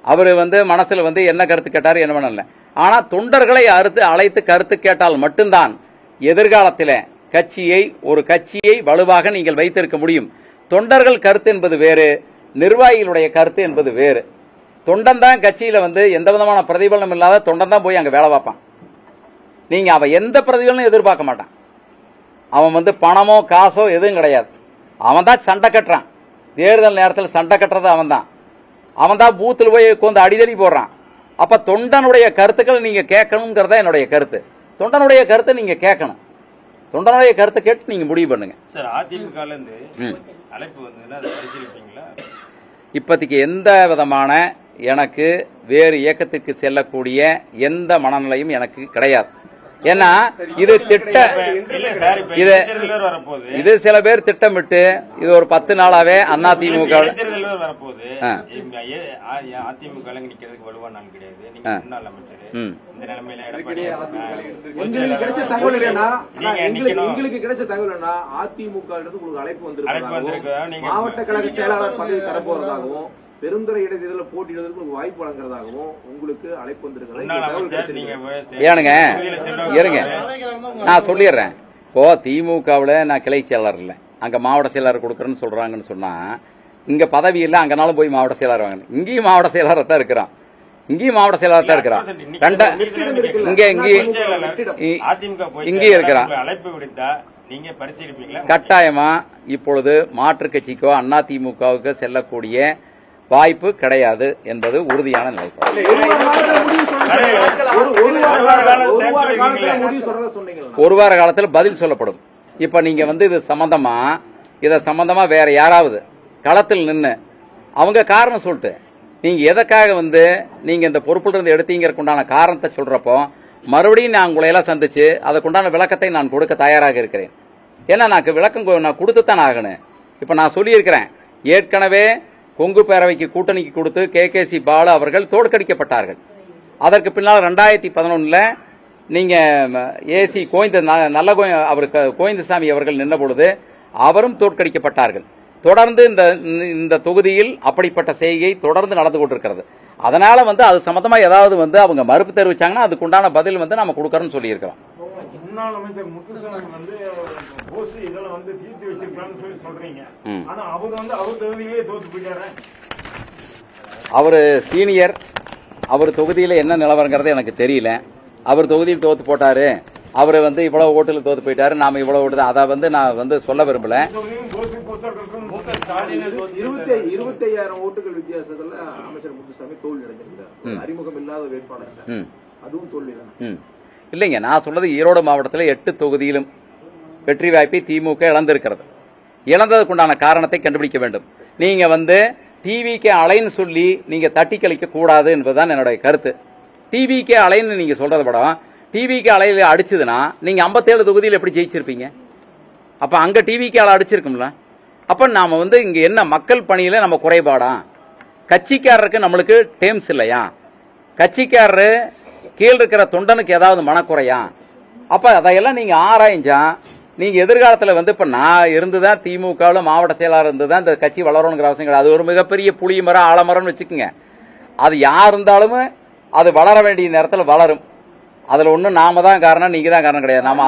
அவரு மனசுல என்ன கருத்து கேட்டாரு என்ன பண்ணல. ஆனா தொண்டர்களை அழைத்து கருத்து கேட்டால் மட்டும்தான் எதிர்காலத்தில் ஒரு கட்சியை வலுவாக நீங்கள் வைத்திருக்க முடியும். தொண்டர்கள் கருத்து என்பது வேறு, நிர்வாகிகளுடைய கருத்து என்பது வேறு. தொண்டன் தான் கட்சியில எந்த விதமான பிரதிபலனும் இல்லாத தொண்டன் தான் போய் அங்க வேலை பார்ப்பான். நீங்க அவன் எந்த பிரதிபலனும் எதிர்பார்க்க மாட்டான். அவன் பணமோ காசோ எதுவும் கிடையாது. அவன் தான் சண்டை கட்டுறான். தேர்தல் நேரத்தில் சண்டை கட்டுறது அவன் தான் பூத்தில் போய் உட்கார்ந்து அடிதடி போடுறான். அப்ப தொண்டனுடைய கருத்துக்கள் நீங்க கேட்கணுங்கிறத என்னுடைய கருத்து. தொண்டனுடைய கருத்தை நீங்க கேட்கணும். தொண்டனுடைய கருத்தை கேட்டு நீங்க முடிவு பண்ணுங்க. சார், அதிமுக அழைப்பு பரிசீலிப்பீங்களா? இப்போதைக்கு எந்த விதமான எனக்கு வேறு இயக்கத்திற்கு செல்லக்கூடிய எந்த மனநிலையும் எனக்கு கிடையாது. ஏன்னா இது இது சில பேர் திட்டமிட்டு இது ஒரு 10 நாளாவே அதிமுக வரப்போகுது. அதிமுக நிக்கிறதுக்கு வலுவா நான் கிடையாது. நீங்க முன்னாள் அமைச்சர், இந்த நிலைமையில எங்களுக்கு கிடைச்ச தகவல் என்ன, அதிமுக உங்களுக்கு அழைப்பு வந்திருக்கு, மாவட்ட கழக செயலாளர் பதவி தரப்போறதாகவும் பெருந்துறை இடைத்தேர்தலில் போட்டியிடுவதற்கு வாய்ப்பு வழங்குறதாகவும் உங்களுக்கு அழைப்பு வந்திருக்கிறது. ஏனுங்க இருங்க, நான் சொல்லிடுறேன். இப்போ திமுகவில் நான் கிளை செயலாளர் இல்லை, அங்க மாவட்ட செயலாளர் கொடுக்குறேன்னு சொல்றாங்கன்னு சொன்னா, இங்க பதவி இல்லை, அங்கனாலும் போய் மாவட்ட செயலாளர் வாங்க. இங்கேயும் மாவட்ட செயலாளர் தான் இருக்கிறான், இங்கேயும் மாவட்ட செயலாளர் தான் இருக்கிறான், இங்கேயும் இருக்கிறான். அழைப்பு விடுத்தா நீங்க பரிசீலிப்பீங்களா? கட்டாயமா இப்பொழுது மாற்றுக் கட்சிக்கோ அதிமுகவுக்கு செல்லக்கூடிய வாய்ப்பு கிடையாது என்பது உறுதியான நிலைப்பாடு. ஒரு வார காலத்தில் பதில் சொல்லப்படும். இப்ப நீங்க இது சம்பந்தமா வேற யாராவது களத்தில் நின்று அவங்க காரணம் சொல்லிட்டு நீங்க எதற்காக நீங்க இந்த பொறுப்புல இருந்து எடுத்தீங்கறதுக்குண்டான காரணத்தை சொல்றப்போ மறுபடியும் நான் உங்களை எல்லாம் சந்திச்சு அதுக்குண்டான விளக்கத்தை நான் கொடுக்க தயாராக இருக்கிறேன். ஏன்னா நான் விளக்கம் நான் கொடுத்துத்தான் ஆகணும். இப்ப நான் சொல்லியிருக்கிறேன், ஏற்கனவே கொங்கு பேரவைக்கு கூட்டணிக்கு கொடுத்து KKC பாலு அவர்கள் தோற்கடிக்கப்பட்டார்கள். அதற்கு பின்னால் 2011 நீங்க ஏசி கோவிந்தசாமி அவர்கள் நின்ற பொழுது அவரும் தோற்கடிக்கப்பட்டார்கள். தொடர்ந்து இந்த தொகுதியில் அப்படிப்பட்ட செய்கை தொடர்ந்து நடந்து கொண்டிருக்கிறது. அதனால அது சம்பந்தமா ஏதாவது அவங்க மறுப்பு தெரிவிச்சாங்கன்னா அதுக்குண்டான பதில் நாம கொடுக்கறோம்னு சொல்லியிருக்கிறோம். முன்னாள் அமைச்சர் முத்துசாமி போஸ் இதெல்லாம் தீர்த்து வச்சிருக்கான்னு சொல்லி சொல்றீங்க. ஆனா அவர் அவர் தொகுதியிலே தோத்து போயிட்டாரு. அவரு சீனியர், அவர் தொகுதியில என்ன நிலவரங்கிறது எனக்கு தெரியல. அவர் தொகுதியில் தோத்து போட்டாரு, அவரு வந்து இவ்வளவு ஓட்டுல தோத்து போயிட்டாரு, நாம இவ்வளவு ஓட்டு தான். அதை வந்து நான் வந்து சொல்ல விரும்பல. ஸ்டாலின் 25,000 ஓட்டுகள் வித்தியாசத்துல அமைச்சர் முத்துசாமி தோல்வி அடைஞ்சிருக்காரு. அறிமுகம் இல்லாத வேட்பாளர், அதுவும் தோல்விதான். இல்லைங்க, நான் சொல்றது ஈரோடு மாவட்டத்தில் 8 தொகுதியிலும் வெற்றி வாய்ப்பை திமுக இழந்திருக்கிறது. இழந்ததுக்குண்டான காரணத்தை கண்டுபிடிக்க வேண்டும். நீங்க வந்து டிவிக்கு அலைன்னு சொல்லி நீங்க தட்டி கழிக்க கூடாது என்பதுதான் என்னுடைய கருத்து. டிவிக்கு அலைன்னு நீங்க சொல்றத படம் டிவிக்கு அலையில அடிச்சதுன்னா நீங்க 57 தொகுதியில் எப்படி ஜெயிச்சிருப்பீங்க? அப்ப அங்க டிவிக்கு அலை அடிச்சிருக்கும்ல. அப்ப நாம வந்து இங்க என்ன மக்கள் பணியில நம்ம குறைபாடா? கட்சிக்காரருக்கு நம்மளுக்கு டேம்ஸ் இல்லையா? கட்சிக்காரரு கீழ் இருக்கிற தொண்டனுக்கு ஏதாவது மனக்குறையா? அப்ப அதையெல்லாம் நீங்க ஆராய்ஞ்சா நீங்க எதிர்காலத்தில் வந்து இப்ப நான் இருந்துதான் திமுக மாவட்ட செயலாளர் இருந்துதான் இந்த கட்சி வளரணுங்கிற அவசியம் கிடையாது. அது ஒரு மிகப்பெரிய புளிய மரம் ஆலமரம்னு வச்சுக்கோங்க. அது யார் இருந்தாலும் அது வளர வேண்டிய நேரத்தில் வளரும். அதுல ஒண்ணும் நாம தான் காரணம், நீங்க தான் காரணம் கிடையாது. நாம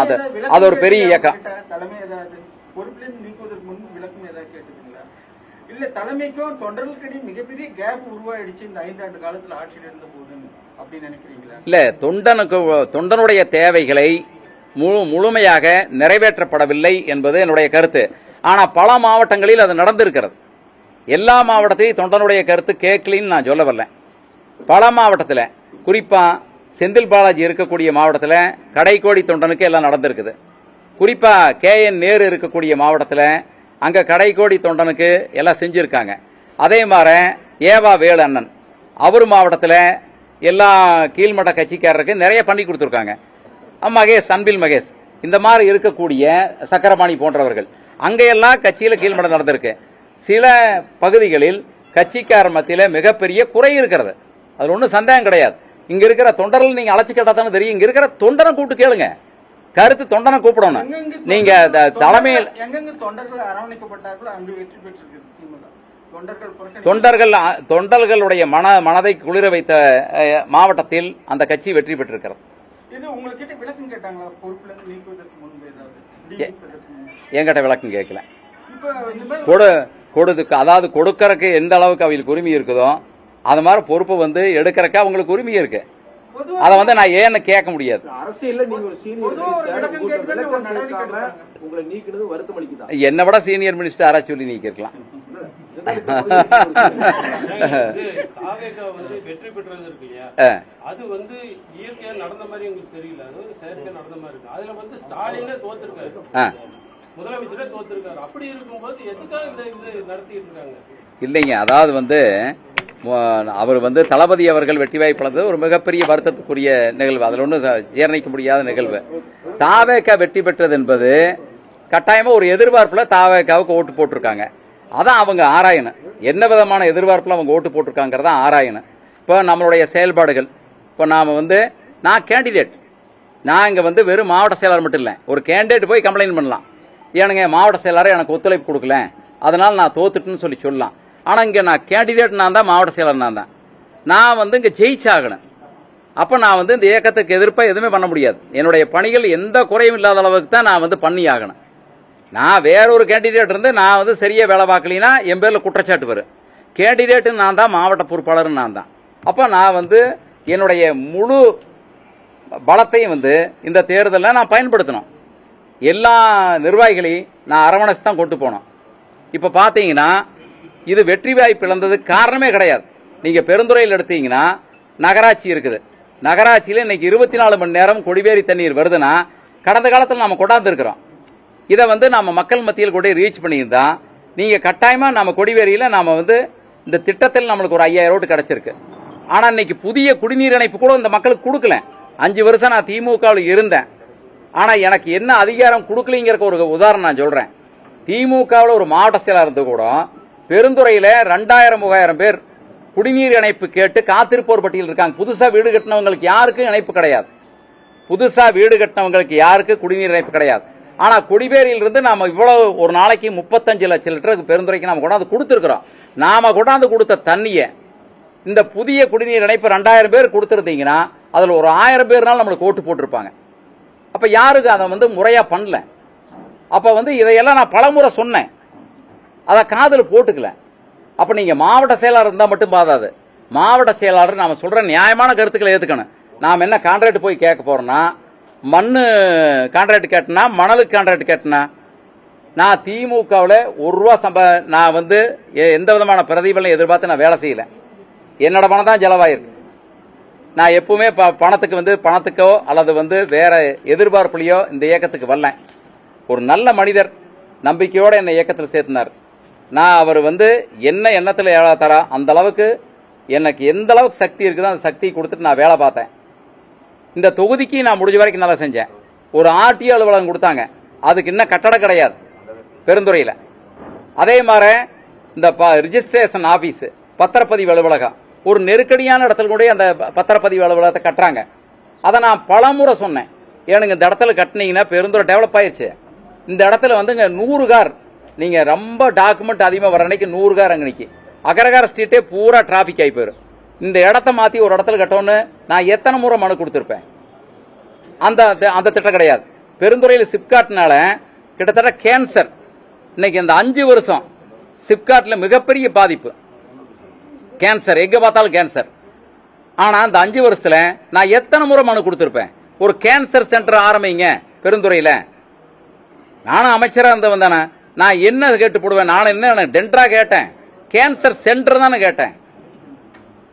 அது ஒரு பெரிய இயக்கம். தலைமை ஏதாவது பொறுப்பிலிருந்து நீக்குவதற்கு முன்பு விளக்கம் ஏதாவது கேட்டுக்கீங்களா? இல்ல தலைமைக்கும் தொண்டர்களுக்கு மிகப்பெரிய கேப் உருவாயிடுச்சு இந்த 5 ஆண்டு காலத்துல ஆட்சியில் இருந்த போதுன்னு அப்படி நினைக்கிறீங்களா? இல்ல, தொண்டனுடைய தேவைகளை முழுமையாக நிறைவேற்றப்படவில்லை என்பது என்னுடைய கருத்து. ஆனா பல மாவட்டங்களில் அது நடந்திருக்கிறது. எல்லா மாவட்டத்திலையும் தொண்டனுடைய கருத்து கேட்கலின்னு நான் சொல்ல வரல. பல மாவட்டத்தில், குறிப்பா செந்தில் பாலாஜி இருக்கக்கூடிய மாவட்டத்தில் கடைக்கோடி தொண்டனுக்கு எல்லாம் நடந்திருக்குது. குறிப்பா KN நேரு இருக்கக்கூடிய மாவட்டத்தில் அங்க கடைக்கோடி தொண்டனுக்கு எல்லாம் செஞ்சிருக்காங்க. அதே மாதிரி ஏவா வேலு அண்ணன் அவர் மாவட்டத்தில் எல்லா கீழ்மட்ட கட்சிக்காரருக்கு நிறைய பண்ணி கொடுத்துருக்காங்க. மகேஷ், அன்பில் மகேஷ், இந்த மாதிரி இருக்கக்கூடிய சக்கரபாணி போன்றவர்கள் அங்கெல்லாம் கட்சியில கீழ்மட்டம் நடந்திருக்கு. சில பகுதிகளில் கட்சிக்கார மத்தியில மிகப்பெரிய குறை இருக்கிறது. அது ஒன்றும் சந்தேகம் கிடையாது. இங்க இருக்கிற தொண்டர்கள் நீங்க அழைச்சு கேட்டா தானே தெரியும். இங்க இருக்கிற தொண்டனை கூப்பிட்டு கேளுங்க, கருத்து தொண்டனை கூப்பிடணும். நீங்க தலைமையில் எங்கெங்க தொண்டர்கள் அரவணைக்கப்பட்டார்களோ அங்கு வெற்றி பெற்றிருக்கு தொண்டர்களுடைய மனதை குளிர வைத்த மாவட்டத்தில் அந்த கட்சி வெற்றி பெற்றிருக்கிறது. இது உங்ககிட்ட விளக்கம் கேட்டாங்களா? பொறுப்புல இருந்து நீக்குவதற்கு முன்பு என்கிட்ட விளக்கம் கேட்கல. அதாவது கொடுக்கறக்கு எந்த அளவுக்கு அவங்களுக்கு உரிமை இருக்குதோ அது மாதிரி பொறுப்பு வந்து எடுக்கிறக்க அவங்களுக்கு உரிமை இருக்கு. அதை வந்து நான் ஏன்னு கேட்க முடியாது. அரசியல்ல நீங்க ஒரு சீனியர் உங்களை நீக்கினது வருத்தம் அளிக்குதா? என்னை விட சீனியர் மினிஸ்டர் யாராச்சும் சொல்லி நீக்கிருக்கலாம். வெற்றி பெற்றது இருக்கு இல்லையா, அது வந்து இயற்கையா நடந்த மாதிரி உங்களுக்கு தெரியல, அது செயற்கையா நடந்த மாதிரி இருக்கு. அதுல வந்து ஸ்டாலினே தோத்துருக்காரு, முதலமைச்சரே தோத்துருக்காரு. அப்படி இருக்கும்போது எதுக்காக இந்த நடத்திட்டு இருக்காங்க? இல்லைங்க, அதாவது வந்து அவர் வந்து தளபதி அவர்கள் வெற்றி வாய்ப்பு ஒரு மிகப்பெரிய வருத்தத்துக்குரிய நிகழ்வு. அதில் ஒன்றும் ஜீரணிக்க முடியாத நிகழ்வு. தாவேகா வெற்றி பெற்றது என்பது கட்டாயமா ஒரு எதிர்பார்ப்புல தாவேகாவுக்கு ஓட்டு போட்டிருக்காங்க. அதான் அவங்க ஆராயணும், என்ன விதமான எதிர்பார்ப்புல அவங்க ஓட்டு போட்டிருக்காங்கிறத ஆராயணும். இப்போ நம்மளுடைய செயல்பாடுகள், இப்போ நாம வந்து நான் கேண்டிடேட், நான் இங்க வந்து வெறும் மாவட்ட செயலாளர் மட்டும் இல்லை, ஒரு கேண்டிடேட் போய் கம்ப்ளைண்ட் பண்ணலாம். ஏனுங்க மாவட்ட செயலாளர் எனக்கு ஒத்துழைப்பு கொடுக்கல, அதனால நான் தோத்துட்டுன்னு சொல்லலாம். ஆனா இங்க நான் கேண்டிடேட் நான் தான், மாவட்ட செயலர் நான் தான். நான் வந்து இங்க ஜெயிச்சாகணும். அப்ப நான் வந்து இந்த இயக்கத்துக்கு எதிர்ப்பா எதுவுமே பண்ண முடியாது. என்னுடைய பணிகள் எந்த குறையும் இல்லாத அளவுக்கு தான் நான் வந்து பண்ணி ஆகணும். நான் வேற ஒரு கேண்டிடேட் இருந்து நான் வந்து சரியா வேலை பார்க்கலனா என் பேர்ல குற்றச்சாட்டு வரும். கேண்டிடேட் நான் தான், மாவட்ட பொறுப்பாளர் நான் தான். அப்ப நான் வந்து என்னுடைய முழு பலத்தையும் வந்து இந்த தேர்தலில் நான் பயன்படுத்தணும். எல்லா நிர்வாகிகளையும் நான் அரவணைச்சு தான் கொண்டு போனோம். இப்ப பாத்தீங்கன்னா இது வெற்றி வாய்ப்பு இழந்ததுக்கு காரணமே கிடையாது. நீங்க பெருந்துறையில் எடுத்தீங்கன்னா நகராட்சி இருக்குது. நகராட்சியில இன்னைக்கு 24 மணி நேரம் கொடிவேரி தண்ணீர் வருதுன்னா கடந்த காலத்தில் நாம கொண்டாந்து இருக்கிறோம். இதை வந்து நாம மக்கள் மத்தியில் கூட ரீச் பண்ணியிருந்தா நீங்க கட்டாயமா நம்ம கொடிவேரியில நாம வந்து இந்த திட்டத்தில் நம்மளுக்கு ஒரு 5000 ஓட்டு கிடைச்சிருக்கு. ஆனா இன்னைக்கு புதிய குடிநீர் இணைப்பு கூட இந்த மக்களுக்கு கொடுக்கல. 5 வருஷம் நான் திமுகவில் இருந்தேன். ஆனா எனக்கு என்ன அதிகாரம் கொடுக்கலங்கிற ஒரு உதாரணம் நான் சொல்றேன். திமுகவில் ஒரு மாவட்ட செயலாளர் இருந்து கூட பெருந்துறையில 2000-3000 பேர் குடிநீர் இணைப்பு கேட்டு காத்திருப்போர் பட்டியல் இருக்காங்க. புதுசா வீடு கட்டினவங்களுக்கு யாருக்கும் இணைப்பு கிடையாது. புதுசா வீடு கட்டினவங்களுக்கு யாருக்கு குடிநீர் இணைப்பு கிடையாது. ஆனா குடிவேரியில் இருந்து நாம இவ்வளவு ஒரு நாளைக்கு 35 லட்சம் லிட்டருக்கு பெருந்துறைக்கு நாம கொண்டாந்து கொடுத்துருக்கிறோம். நாம கொண்டாந்து கொடுத்த தண்ணிய இந்த புதிய குடிநீர் இணைப்பு 2000 பேர் கொடுத்துருந்தீங்கன்னா அதுல ஒரு 1000 பேர்னால நம்மளுக்கு ஓட்டு போட்டிருப்பாங்க. அப்ப யாருக்கு அதை வந்து முறையா பண்ணல. அப்ப வந்து இதையெல்லாம் நான் பலமுறை சொன்னேன், அதை காதில் போட்டுக்கல. அப்ப நீங்க மாவட்ட செயலாளர் இருந்தா மட்டும் பாதாது. மாவட்ட செயலாளர் நாம சொல்ற நியாயமான கருத்துக்களை ஏத்துக்கணும். நாம என்ன கான்ட்ராக்ட் போய் கேட்க போறோம்னா மண்ணு கான்ட்ராக்ட் கேட்டனா, மணலுக்கு கான்ட்ராக்ட் கேட்டனா? நான் திமுகவில் ₹1 நான் வந்து எந்த விதமான பிரதிபலனை எதிர்பார்த்து நான் வேலை செய்யல. என்னோட பணம் தான் செலவாயிருக்கு. நான் எப்பவுமே பணத்துக்கு வந்து பணத்துக்கோ அல்லது வந்து வேற எதிர்பார்ப்புலையோ இந்த இயக்கத்துக்கு வரல. ஒரு நல்ல மனிதர் நம்பிக்கையோட என்னை இயக்கத்தில் சேர்த்தினார். நான் அவர் வந்து என்ன எண்ணத்தில் தரா அந்த அளவுக்கு எனக்கு எந்த அளவுக்கு சக்தி இருக்குதோ அந்த சக்தியை கொடுத்துட்டு நான் வேலை பார்த்தேன். இந்த தொகுதிக்கு நான் முடிஞ்ச வரைக்கும் நல்லா செஞ்சேன். ஒரு ஆர்டிஓ அலுவலகம் கொடுத்தாங்க, அதுக்கு இன்னும் கட்டடம் கிடையாது பெருந்துறையில். அதே மாதிரி இந்த ரிஜிஸ்ட்ரேஷன் ஆபீஸ், பத்திரப்பதிவு அலுவலகம் ஒரு நெருக்கடியான இடத்துல கூட அந்த பத்திரப்பதிவு அலுவலகத்தை கட்டுறாங்க. அதை நான் பலமுறை சொன்னேன், எனக்கு இந்த இடத்துல கட்டினீங்கன்னா பெருந்துறை டெவலப் ஆயிடுச்சு. இந்த இடத்துல வந்து 100 கார் நீங்க ரொம்ப டாக்குமெண்ட் அதிகமாக வர அன்னைக்கு 100 கார் அங்கே நிற்கி. அகரகார ஸ்ட்ரீட்டே பூரா டிராபிக் ஆகி போயிடும். இந்த இடத்த மாற்றி ஒரு இடத்துல கட்டணும்னு நான் எத்தனை முறை மனு கொடுத்துருப்பேன். அந்த திட்டம் கிடையாது. பெருந்துறையில் சிப்காட்னால கிட்டத்தட்ட கேன்சர் இன்னைக்கு இந்த 5 வருஷம் சிப்காட்டில் மிகப்பெரிய பாதிப்பு. கேன்சர் எங்க பார்த்தாலும் கேன்சர். ஆனா அந்த 5 வருஷத்துல நான் எத்தனை முறை மனு கொடுத்திருப்பேன், ஒரு கேன்சர் சென்டர் ஆரம்பிங்க பெருந்துறையில. நானும் அமைச்சரா இருந்த வந்தானே, நான் என்ன கேட்டு போடுவேன், நான் என்ன டென்டரா கேட்டேன், கேன்சர் சென்டர் தானே கேட்டேன்,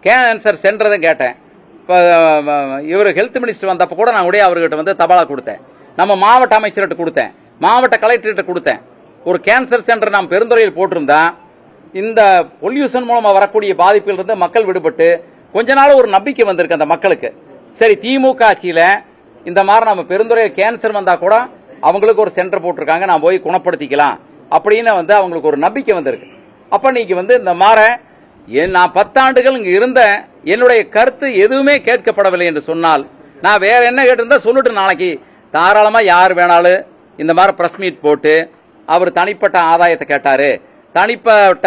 கேன்சர் சென்டர் தான் கேட்டேன். இவர் ஹெல்த் மினிஸ்டர் வந்தப்ப கூட நான் உடைய அவர்கிட்ட வந்து தபாலா கொடுத்தேன், நம்ம மாவட்ட அமைச்சர்கிட்ட கொடுத்தேன், மாவட்ட கலெக்டர்கிட்ட கொடுத்தேன். ஒரு கேன்சர் சென்டர் நாம் பெருந்துறையில் போட்டிருந்தா இந்த பொல்யூஷன் மூலமா வரக்கூடிய பாதிப்பில் இருந்து மக்கள் விடுபட்டு கொஞ்ச நாள் ஒரு நம்பிக்கை வந்திருக்கு அந்த மக்களுக்கு. சரி, திமுக ஆட்சியில இந்த மாதிரி நம்ம பெருந்துறையில் கேன்சர் வந்தா கூட அவங்களுக்கு ஒரு சென்டர் போட்டிருக்காங்க, நான் போய் குணப்படுத்திக்கலாம் அப்படின்னு வந்து அவங்களுக்கு ஒரு நம்பிக்கை வந்திருக்கு. அப்ப நீங்க வந்து இந்த மாதிரி நான் 10 ஆண்டுகள் இங்க இருந்த என்னுடைய கருத்து எதுவுமே கேட்கப்படவில்லை என்று சொன்னால் நான் வேற என்ன கேட்டிருந்தா சொல்லிட்டு நாளைக்கு தாராளமா யார் வேணாலும் இந்த மாதிரி பிரஸ் மீட் போட்டு அவர் தனிப்பட்ட ஆதாயத்தை கேட்டாரு, தனிப்பட்ட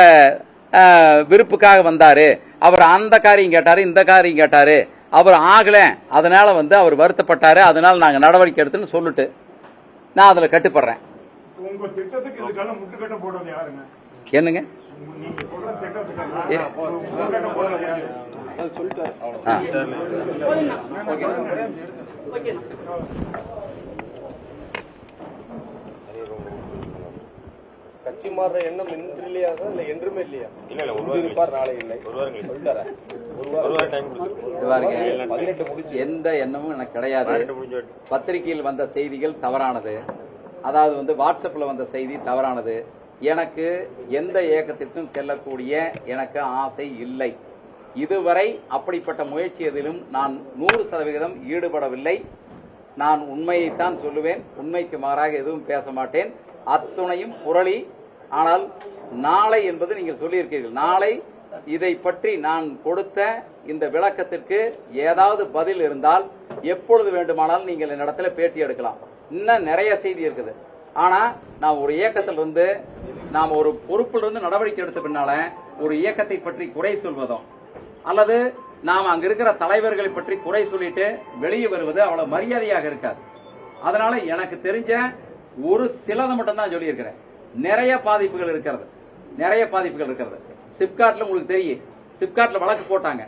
விருப்புக்காக வந்தாரு, அவர் அந்த காரியம் கேட்டாரு, இந்த காரியம் கேட்டாரு, அவர் ஆகல, அதனால வந்து அவர் வருத்தப்பட்டாரு, அதனால நாங்க நடவடிக்கை எடுத்துன்னு சொல்லிட்டு நான் அதுல கட்டுப்படுறேன். உங்க திட்டத்துக்கு இதுக்கான முட்டுக்கட்ட போடுறது யாருங்க? என்னங்க நீங்க சொல்ற திட்டத்துக்கு முட்டுக்கட்ட போடுறது யாரு? அது சொல்லிட்டாரு. கட்சி மாறுற எண்ணம் இன்று இல்லையா சார், இல்ல என்றுமே இல்லையா? இல்ல இருப்பார், நாளை இல்லை. ஒரு வாரம் கழிச்சு சொல்லிட்டாரா? ஒரு வாரம் டைம் கொடுத்துருக்கோம். 18 முடிச்சு எந்த எண்ணமும் எனக்கு கிடையாது. பத்திரிகையில் வந்த செய்திகள் தவறானது, அதாவது வந்து வாட்ஸ்அப்ல வந்த செய்தி தவறானது. எனக்கு எந்த இயக்கத்திற்கும் செல்லக்கூடிய எனக்கு ஆசை இல்லை. இதுவரை அப்படிப்பட்ட முயற்சி எதிலும் நான் 100% ஈடுபடவில்லை. நான் உண்மையைத்தான் சொல்லுவேன், உண்மைக்கு மாறாக எதுவும் பேச மாட்டேன். அத்துணையும் புரளி. ஆனால் நாளை என்பது நீங்கள் சொல்லியிருக்கீர்கள், நாளை இதை பற்றி நான் கொடுத்த இந்த விளக்கத்திற்கு ஏதாவது பதில் இருந்தால் எப்பொழுது வேண்டுமானாலும் நீங்கள் என்னிடத்துல பேட்டி எடுக்கலாம். இன்னும் நிறைய செய்தி இருக்குது. ஆனா நான் ஒரு இயக்கத்திலிருந்து நாம் ஒரு பொறுப்பிலிருந்து நடவடிக்கை எடுத்த பின்னால ஒரு இயக்கத்தை பற்றி குறை சொல்வதும் அல்லது நாம் அங்க இருக்கிற தலைவர்களை பற்றி குறை சொல்லிட்டு வெளியே வருவது அவ்வளவு மரியாதையாக இருக்காது. அதனால எனக்கு தெரிஞ்ச ஒரு சிலதை மட்டும் தான் சொல்லி இருக்கிறேன். நிறைய பாதிப்புகள் இருக்கிறது, நிறைய பாதிப்புகள் இருக்கிறது. சிப்காட்ல உங்களுக்கு தெரியும், சிப்காட்ல வழக்கு போட்டாங்க.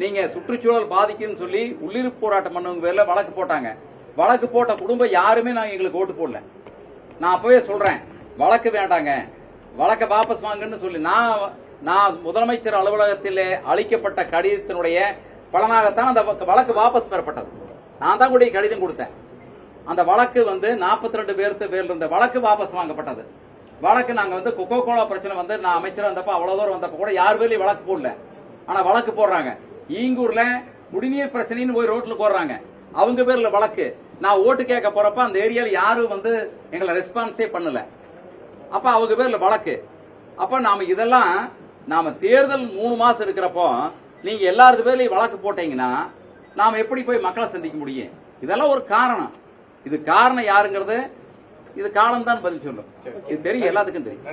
நீங்க சுற்றுச்சூழல் பாதிக்குன்னு சொல்லி உள்ளிருப்பு போராட்டம் பண்ணவங்க பேர்ல வழக்கு போட்டாங்க. வழக்கு போட்ட குடும்பம் யாருமே நான் எங்களுக்கு ஓட்டு போடல. நான் அப்பவே சொல்றேன், வழக்கு வேண்டாங்க, வழக்கை வாபஸ் வாங்கன்னு சொல்லி நான் முதலமைச்சர் அலுவலகத்தில் அளிக்கப்பட்ட கடிதத்தினுடைய பலனாகத்தான் அந்த வழக்கு வாபஸ் பெறப்பட்டது. நான் தான் கூட கடிதம் கொடுத்தேன். அந்த வழக்கு வந்து 42 பேர்ல இருந்த வழக்கு வாபஸ் வாங்கப்பட்டது. வழக்கு நாங்க வந்து கொக்கோ கோலா பிரச்சனை வந்து நான் அமைச்சரா இருந்தப்ப அவ்வளவு தூரம் வந்தப்ப கூட யார் பேர்லயும் வழக்கு போடல. ஆனா வழக்கு போடுறாங்க. ஈங்கூர்ல குடிநீர் பிரச்சனைன்னு போய் ரோட்ல போடுறாங்க, அவங்க பேர்ல வழக்கு. நான் ஓட்டு கேட்க போறப்ப அந்த ஏரியால யாரும் வந்து எங்களை ரெஸ்பான்ஸே பண்ணல. அப்ப அவங்க பேர்ல வழக்கு. அப்ப நாம இதெல்லாம் நாம தேர்தல் 3 மாசம் இருக்கிறப்போ நீங்க எல்லாரு பேர்லயும் வழக்கு போட்டீங்கன்னா நாம எப்படி போய் மக்களை சந்திக்க முடியும்? இதெல்லாம் ஒரு காரணம். இது காரணம் யாருங்கிறது இது காலம் தான் பதில் சொல்லும். இது தெரியும், எல்லாத்துக்கும் தெரியும்.